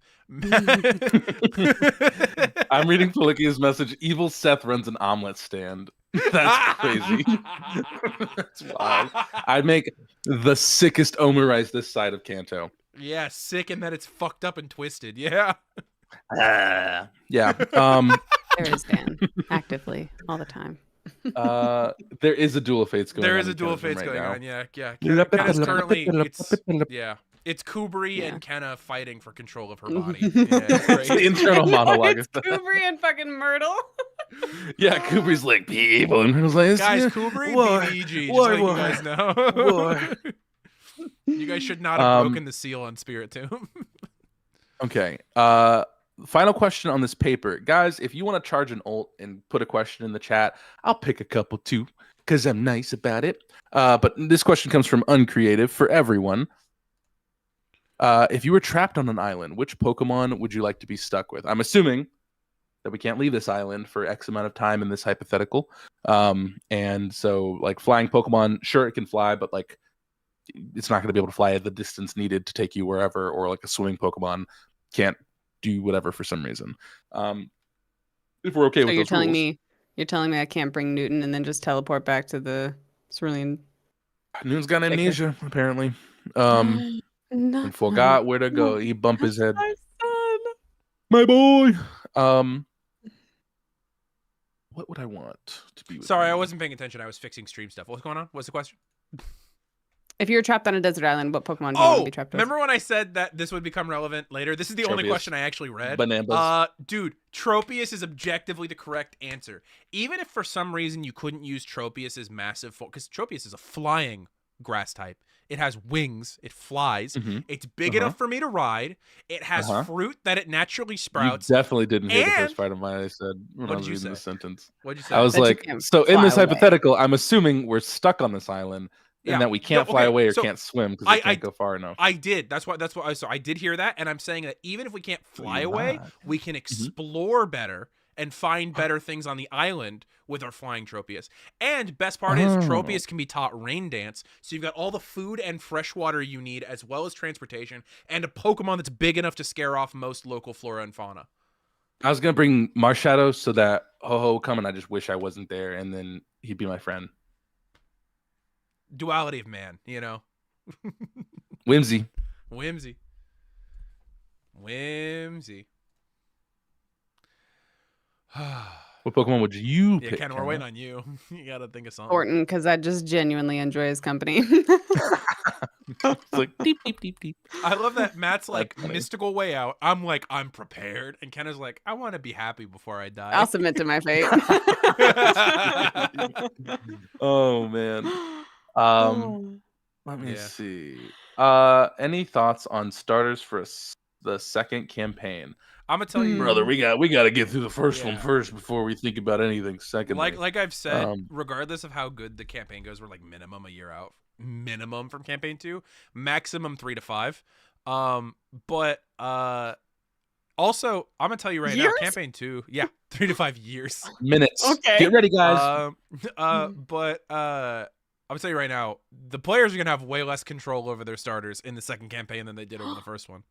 I'm reading Felikia's message. Evil Seth runs an omelet stand. That's crazy. That's wild. I'd make the sickest Omurice this side of Kanto. Yeah, sick, and that it's fucked up and twisted. Yeah. Yeah. There is Dan, actively, all the time. There is a Duel of Fates going on. There is a in Duel of Kenna's Fates room going right on. Yeah, yeah. now. Kenna's currently, it's Kubri and Kenna fighting for control of her body. Yeah, it's It's the great. internal monologue. It's Kubri and fucking Myrtle. Yeah, Kubri's like people, and I was like, Guys, yeah, Kubri, why? BBG, just Why, letting you why? guys know. Why? You guys should not have broken the seal on Spirit Tomb. Okay. Final question on this paper, guys. If you want to charge an ult and put a question in the chat, I'll pick a couple too, because I'm nice about it. But this question comes from Uncreative for everyone. If you were trapped on an island, which Pokemon would you like to be stuck with? I'm assuming that we can't leave this island for X amount of time in this hypothetical. And so, like, flying Pokemon, sure, it can fly, but like, it's not going to be able to fly at the distance needed to take you wherever, or like a swimming Pokemon can't do whatever for some reason. If we're okay So with you're those telling rules. me I can't bring Newton and then just teleport back to the Cerulean. Newton's got Take her. amnesia, apparently. Not And forgot where to go. He bumped his head. my son. My boy. What would I want to be with Sorry, me? I wasn't paying attention. I was fixing stream stuff. What's going on? What's the question? If you were trapped on a desert island, what Pokemon do you want to Oh, be trapped with? remember when I said that this would become relevant later? This is the only Tropius. question I actually read. Bananas. Dude, Tropius is objectively the correct answer. Even if for some reason you couldn't use Tropius's massive, because Tropius is a flying grass type. It has wings. It flies. Mhm. It's big Uh-huh. enough for me to ride. It has Uh-huh. fruit that it naturally You sprouts. definitely didn't hear the And- first part of mine I said when What I was did you reading the say? sentence. What'd you say? I was That you like, can't so in fly this away. hypothetical, I'm assuming we're stuck on this island Yeah. and that we can't No, fly okay, away or so can't swim because I- we can't go far enough. I did. That's what. So I did hear that, and I'm saying that even if we can't fly you're away, not. we can explore better and find better things on the island with our flying Tropius. And best part is Oh. Tropius can be taught rain dance, so you've got all the food and fresh water you need, as well as transportation, and a Pokemon that's big enough to scare off most local flora and fauna. I was gonna bring Marshadow so that Ho-Ho will come and I just wish I wasn't there and then he'd be my friend. Duality of man, Whimsy. Whimsy. What Pokemon would you Yeah, pick? Ken, we're Kenna? waiting on you. You gotta think of something. Thornton, because I just genuinely enjoy his company. It's like deep, deep, deep, deep. I love that Matt's like That's funny. mystical way out. I'm like, I'm prepared. And Kenna's like, I want to be happy before I die. I'll submit to my fate. Oh man. Let me Yeah. see. Any thoughts on starters for the second campaign? I'm gonna tell you, Brother, we got to get through the first one Yeah. first before we think about anything second. like I've said, regardless of how good the campaign goes, we're like minimum a year out. Minimum from campaign 2, maximum 3 to 5. But also, I'm gonna tell you right Years? now, campaign 2, yeah, 3 to 5 years. Minutes. Okay. Get ready, guys. But I'm gonna tell you right now, the players are gonna have way less control over their starters in the second campaign than they did over the first one.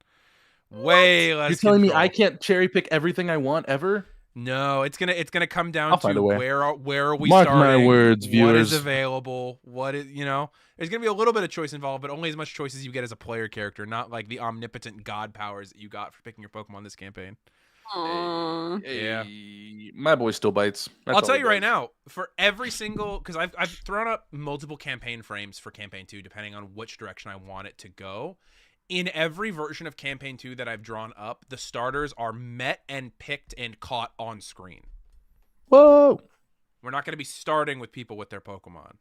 Way less. You're telling me control. I can't cherry pick everything I want ever? No, it's gonna come down I'll find to a way. where are we Mark starting? my words, What viewers. is available? What is There's gonna be a little bit of choice involved, but only as much choice as you get as a player character, not like the omnipotent god powers that you got for picking your Pokemon this campaign. Aw. Yeah. My boy still bites. That's I'll all tell he you right does. now, for every single, because I've thrown up multiple campaign frames for campaign 2, depending on which direction I want it to go. In every version of campaign 2 that I've drawn up, the starters are met and picked and caught on screen. Whoa. We're not going to be starting with people with their Pokemon.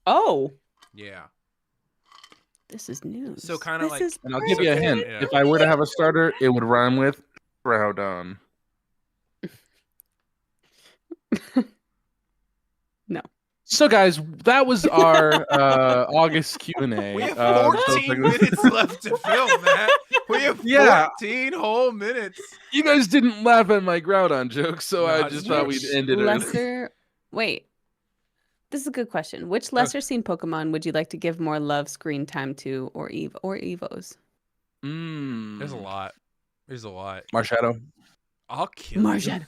Oh, Yeah. this is news. So kinda This like- is And I'll give you a great. hint. Yeah. If I were to have a starter, it would rhyme with Groudon. No. So, guys, that was our August Q&A. We have So 14 minutes left to film, Matt. We have 14 whole minutes. You guys didn't laugh at my Groudon joke, so I Not just much. thought we'd end it early. Lesser. Wait. This is a good question. Which lesser seen Pokemon would you like to give more love screen time to, or Evos? There's a lot. There's a lot. Marshadow. I'll kill you. Marshadow.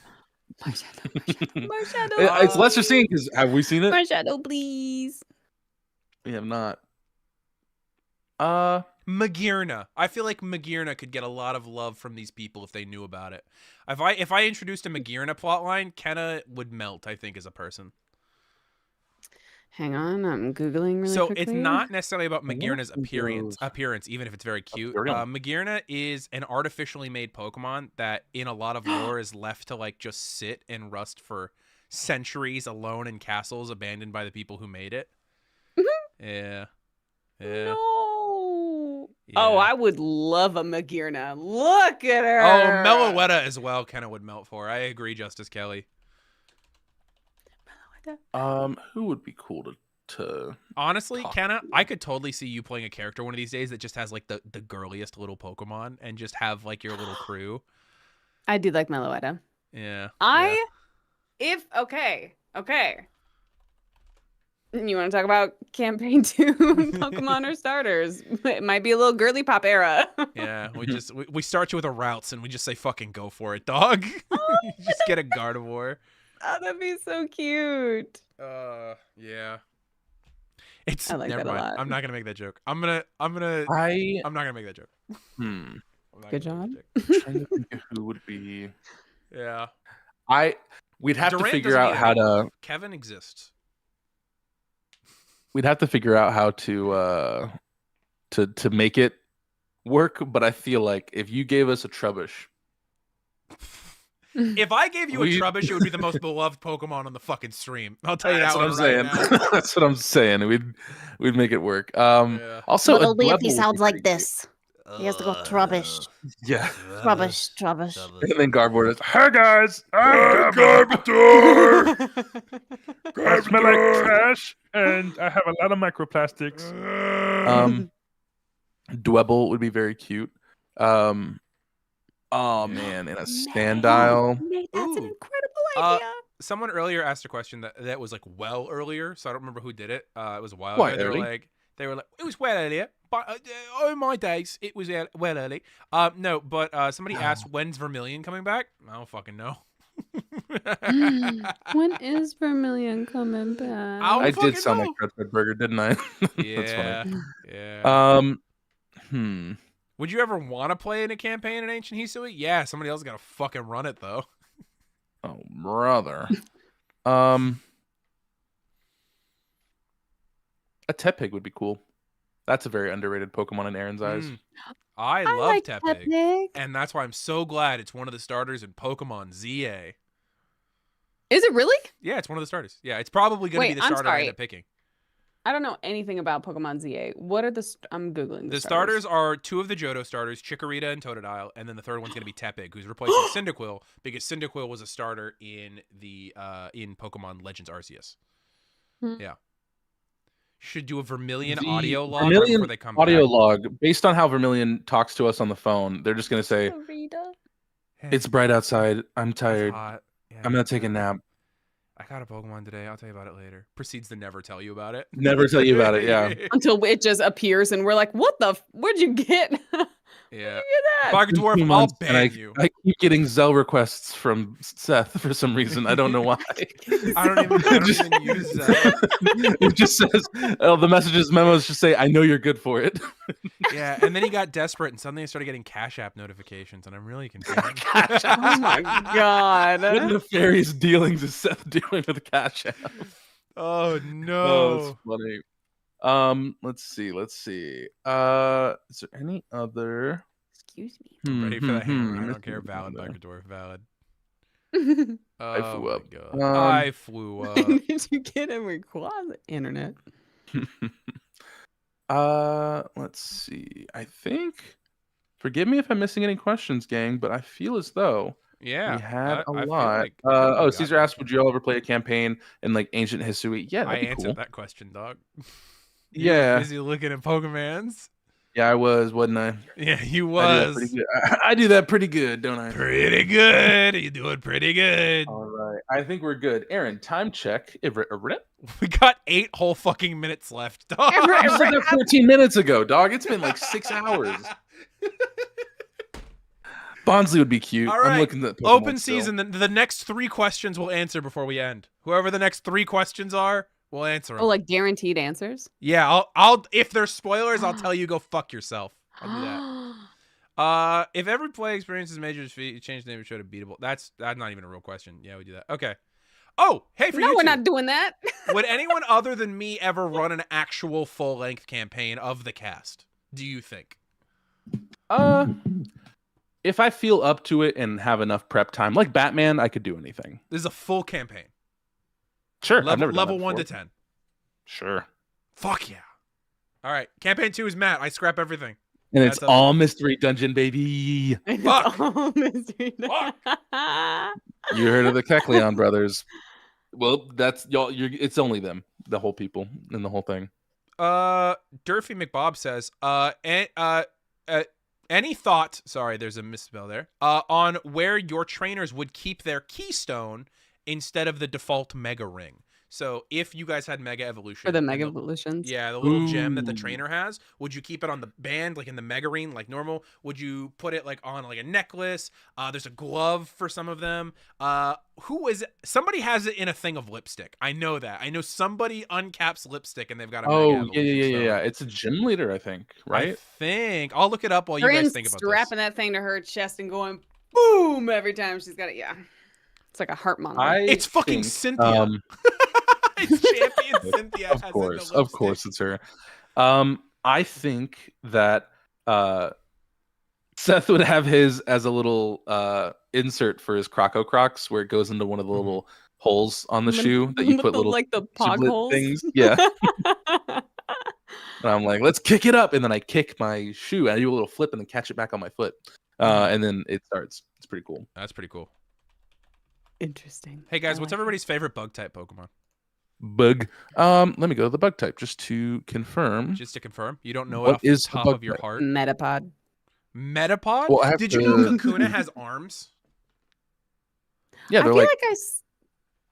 Marshadow. It's lesser seen because have we seen it? Marshadow, please. We have not. Magearna. I feel like Magearna could get a lot of love from these people if they knew about it. If I introduced a Magearna plotline, Kenna would melt, I think, as a person. Hang on, I'm Googling really So quickly. it's not necessarily about What Magearna's are those? appearance, even if it's very cute. Imperial. Magearna is an artificially made Pokemon that in a lot of lore is left to like just sit and rust for centuries alone in castles abandoned by the people who made it. Yeah. Yeah. No. Yeah. Oh, I would love a Magearna. Look at her. Oh, Meloetta as well, Kenna would melt for. I agree, Justice Kelly. Who would be cool to Honestly, Talk Kenna, I could totally see you playing a character one of these days that just has like the girliest little Pokemon and just have like your little crew. I do like Meloetta. Yeah. Okay. You want to talk about campaign 2 Pokemon or starters? It might be a little girly pop era. Yeah, we start you with a routes and we just say fucking go for it, dog. You just get a Gardevoir. Oh, that'd be so cute. Yeah. It's I like never that a mind. lot. I'm not gonna make that joke. I'm not gonna make that joke. I'm not Good gonna job. make that joke. trying to think of who would be. Yeah. We'd have to Durant figure doesn't out need how anyone. to. Kevin exists. We'd have to figure out how to make it work. But I feel like if you gave us a Trubbish, If I gave you a We- Trubbish, it would be the most beloved Pokemon on the fucking stream. I'll tell you that that's what one I'm right saying. now. That's what I'm saying. We'd make it work. Yeah. Also, But only if Adwebble he would sounds be like pretty cute. this. He has to go Trubbish. Yeah. Trubbish. And then Gardevoir is, "Hey guys, I'm I smell like trash, and I have a lot of microplastics. Dwebble would be very cute. Oh man, in a Sandile. Nate, that's an Ooh. incredible Uh, idea. Someone earlier asked a question that was like well earlier, so I don't remember who did it. It was a while Why ago. They were like, it was well earlier, but oh my days, it was well early. No, but somebody asked when's Vermilion coming back. I don't fucking know. When is Vermilion coming back? I'll I fucking did sound know. like Fred Fredberger, didn't I? That's Yeah, funny. yeah. Would you ever want to play in a campaign in Ancient Hisui? Yeah, somebody else got to fucking run it though. Oh brother. A Tepig would be cool. That's a very underrated Pokemon in Aaron's eyes. I love like Tepig, Tepig. and that's why I'm so glad it's one of the starters in Pokemon ZA. Is it really? Yeah, it's one of the starters. Yeah, it's probably going to be Wait, the I'm starter I sorry. end up picking. I don't know anything about Pokemon ZA. What are I'm googling The starters are 2 of the Johto starters, Chikorita and Totodile, and then the third one's going to be Tepig, who's replacing Cyndaquil because Cyndaquil was a starter in the in Pokemon Legends Arceus. Hmm. Yeah. Should do a Vermilion The audio log Vermilion before they come audio back. log, based on how Vermilion talks to us on the phone, they're just gonna say, "It's bright outside. I'm It's tired. hot. Yeah, I'm gonna take a nap." I got a Pokemon today. I'll tell you about it later. Proceeds to never tell you about it. Never tell you about it. Yeah. Until it just appears and we're like, what the? Where'd you get? Yeah. Look at that. Pocket Dwarf, I'll Months, and ban you. I keep getting Zell requests from Seth for some reason. I don't know why. I don't even use that. It just says, the messages memos just say, "I know you're good for it." Yeah, and then he got desperate and suddenly I started getting Cash App notifications, and I'm really confused. Oh my god. What nefarious dealings is Seth doing with Cash App? Oh Oh, no. it's funny. Let's see. Is there any other? Excuse me. Ready for the hammer. I Hmm. don't care. Valid, Pocket Dwarf, valid. Did Oh flew my up. God. Um, I flew up. you get him in closet internet? Let's see. I think. Forgive me if I'm missing any questions, gang, but I feel as though Yeah. we had I a feel lot. like- I feel like we got Caesar that. asked, "Would you all ever play a campaign in like ancient history?" Yeah, I that'd be answered cool. that question, dog. You were Yeah, busy looking at Pokemans. yeah, I was, wasn't I? Yeah, you I do that was. pretty good. I do that pretty good, don't I? Pretty good. You doing pretty good. All right, I think we're good. Aaron, time check. We got 8 whole fucking minutes left, dog. I said that 14 minutes ago, dog. It's been like 6 hours. Bonsley would be cute. All right. I'm looking at Pokemon Open still. season. The next 3 questions we'll answer before we end. Whoever the next 3 questions are, we'll answer them. Oh, like guaranteed answers? Yeah, I'll if there's spoilers, I'll tell you go fuck yourself. I'll do that. If every play experiences major defeat, you change the name of the show to Beatable. That's not even a real question. Yeah, we do that. Okay. Oh, hey, for No, you we're two. not doing that. Would anyone other than me ever run an actual full-length campaign of the cast? Do you think? If I feel up to it and have enough prep time, like Batman, I could do anything. This is a full campaign. Sure. I've never done Level that 1 to before. 10. Sure. Fuck yeah. All right. Campaign 2 is Matt. I scrap everything. And it's That's up. all mystery dungeon, baby. Fuck. All mystery. Fuck. You heard of the Kecleon brothers? Well, that's y'all. It's only them, the whole people, and the whole thing. Durfee McBob says, any thought, sorry, there's a misspell there, on where your trainers would keep their keystone instead of the default Mega Ring? So if you guys had Mega Evolution. For the and Mega Evolutions. Yeah, the little gem that the Ooh. trainer has, would you keep it on the band, like in the Mega Ring, like normal? Would you put it like on like a necklace? There's a glove for some of them. Who is it? Somebody has it in a thing of lipstick. I know that. I know somebody uncaps lipstick and they've got a Mega Oh, Evolution yeah. stone. It's a gym leader, I think, I right? think. I'll look it up while you guys Corinne's think about strapping this. that thing to her chest and going boom every time she's got it. Yeah. It's like a heart monitor. It's fucking think, Cynthia. It's Champion Cynthia. has it in the Of course, it's her. I think that Seth would have his as a little insert for his Croco Crocs, where it goes into one of the little holes on the shoe that you With put the, little like the pog giblet holes. things. Yeah. And I'm like, let's kick it up, and then I kick my shoe, and I do a little flip, and then catch it back on my foot, and then it starts. It's pretty cool. That's pretty cool. Interesting. Hey guys, I what's like everybody's favorite bug type Pokemon? Bug. Let me go to the bug type just to confirm. Just to confirm, you don't know What it off the is the top bug of your type? heart. Metapod. Metapod? Well, I have Did you know to- Kakuna has arms? Yeah, I they're feel like, like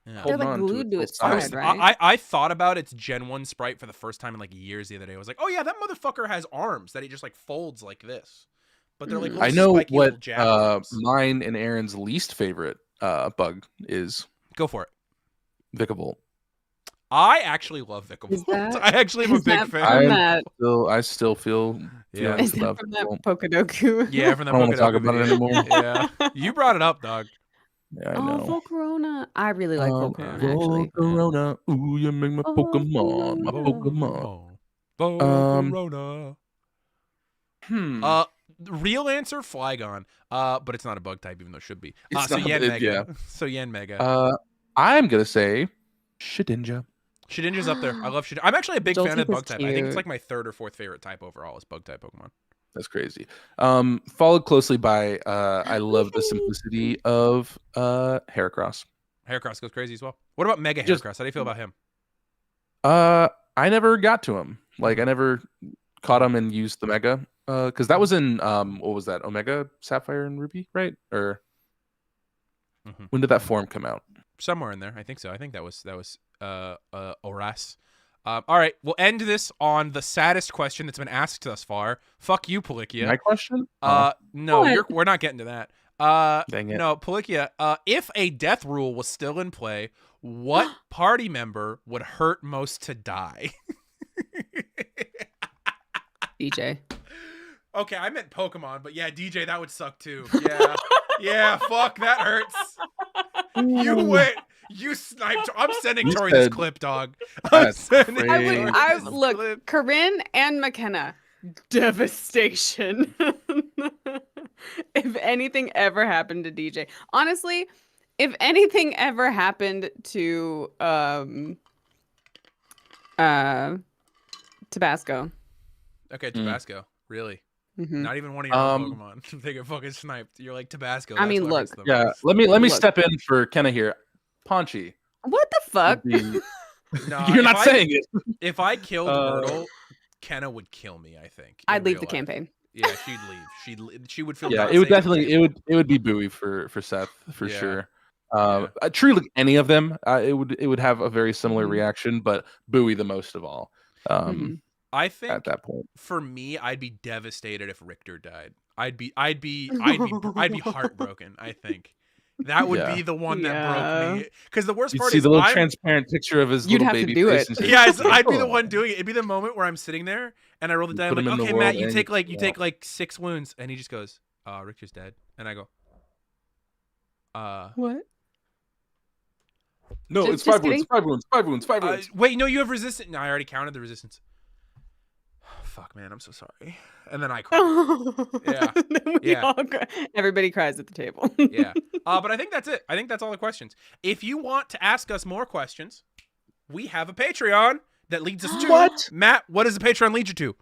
Yeah. they're Hold like on to glued to its its full side, size. right? I thought about its Gen 1 sprite for the first time in like years the other day. I was like, oh yeah, that motherfucker has arms that he just like folds like this. But they're like Mhm. little I know spiky little what jab arms. mine and Aaron's least favorite bug is. Go for it. Vikavolt. I actually love Is Vikavolt. that- I actually am a is big that fan. from that? I still feel Yeah. feelings Is that about from that Vikavolt. Pokedoku? Yeah, from I that don't want to talk Pokedex about it video. anymore. Yeah, you brought it up, dog. Yeah, I Oh, know. Volcarona. I really like Volcarona, Volcarona, actually. Volcarona, ooh, you make my Pokemon, my Volcarona. Pokemon. Volcarona. Hmm. Real answer, Flygon. But it's not a bug type, even though it should be. It's So not- Yen it- Mega. yeah. So Yen Mega. I'm gonna say Shedinja. Shedinja's up there. I love Shedinja. I'm actually a big fan of Jolteep is bug type. I think it's cute. like my 3rd or 4th favorite type overall is bug type Pokemon. That's crazy. Followed closely by I love the simplicity of Heracross. Heracross goes crazy as well. What about Mega Just- Heracross? How do you feel about him? I never got to him. Like I never caught him and used the Mega. Because that was in what was that? Omega, Sapphire, and Ruby, right? Or Mhm. when did that form come out? Somewhere in there. I think so. I think that was Oras. All right, we'll end this on the saddest question that's been asked thus far. Fuck you, Palikia. My question? No, What? we're not getting to that. Dang it. No, Palikia. If a death rule was still in play, what party member would hurt most to die? DJ. Okay, I meant Pokemon, but yeah, DJ, that would suck too. Yeah, yeah, fuck, that hurts. You went. You sniped. I'm sending You Tori this said- clip, dog. I'm That's sending crazy. Tori I this look, clip. Corinne and McKenna, devastation. If anything ever happened to DJ, honestly, if anything ever happened to Tabasco, Okay, Tabasco. Really? mhm. Not even one of your own Pokemon. They get fucking sniped. You're like Tabasco. I that's mean, what hurts look. the Yeah, most. let me Look. step in for Kenna here. Paunchy. What the fuck? would be- Nah, You're if not I- saying it. If I killed Uh, Myrtle, Kenna would kill me. I think. in I'd leave real the life. campaign. Yeah, she'd leave. She would feel. Yeah, not it would safe in definitely campaign. it would be Bowie for Seth for Yeah. sure. Yeah. Truly, like any of them, it would have a very similar Mhm. reaction, but Bowie the most of all. Mhm. I At think that point, for me, I'd be devastated if Richter died. I'd be heartbroken. I think that would Yeah. be the one that broke me. Because the worst you'd part see is the little I'm transparent picture of his You'd little have to baby do face it. and say, yes, I'd be the "Oh." one doing it. It'd be the moment where I'm sitting there and I roll the You die. put I'm him like, in the okay, Matt, world you and take you- like you yeah. take like 6 wounds, and he just goes, Richter's dead, and I go, What? No, Just- it's 5 just wounds, kidding. 5 wounds, 5 wounds, 5 wounds. wait, no, you have resistance. No, I already counted the resistance. Fuck, man, I'm so sorry. And then I cried. Yeah. Then we Yeah. all cry. Everybody cries at the table. Yeah. But I think that's it. I think that's all the questions. If you want to ask us more questions, we have a Patreon that leads us to What? Matt, what does the Patreon lead you to?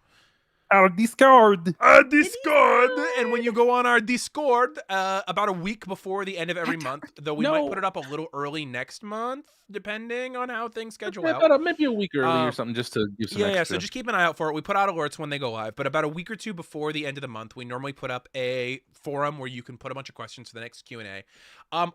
Our Discord. Our Discord. And when you go on our Discord, about a week before the end of every month, though we might No. put it up a little early next month, depending on how things schedule out. About maybe a week early or Um, something, just to give some Yeah, extra. yeah. So just keep an eye out for it. We put out alerts when they go live, but about a week or two before the end of the month, we normally put up a forum where you can put a bunch of questions for the next Q&A.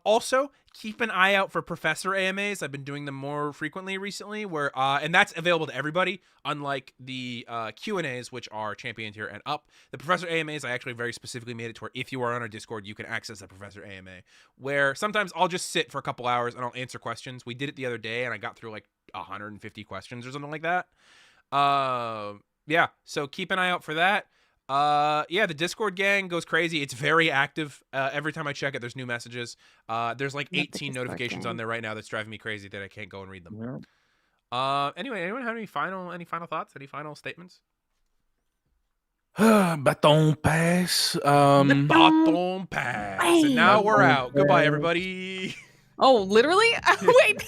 Also, keep an eye out for Professor AMAs. I've been doing them more frequently recently, where and that's available to everybody. Unlike the Q&As, which are championed here and up, the Professor AMAs, I actually very specifically made it to where if you are on our Discord, you can access a Professor AMA. Where sometimes I'll just sit for a couple hours and I'll answer questions. We did it the other day, and I got through like 150 questions or something like that. Yeah, so keep an eye out for that. Yeah, the Discord gang goes crazy. It's very active. Every time I check it, there's new messages. There's like Love the 18 Discord notifications on gang. there right now that's driving me crazy that I can't go and read them. Yeah. Anyway, anyone have any final thoughts? Any final statements? Baton pass. Baton pass. And now we're Baton out. Goodbye, pass. everybody. Oh, literally? Wait.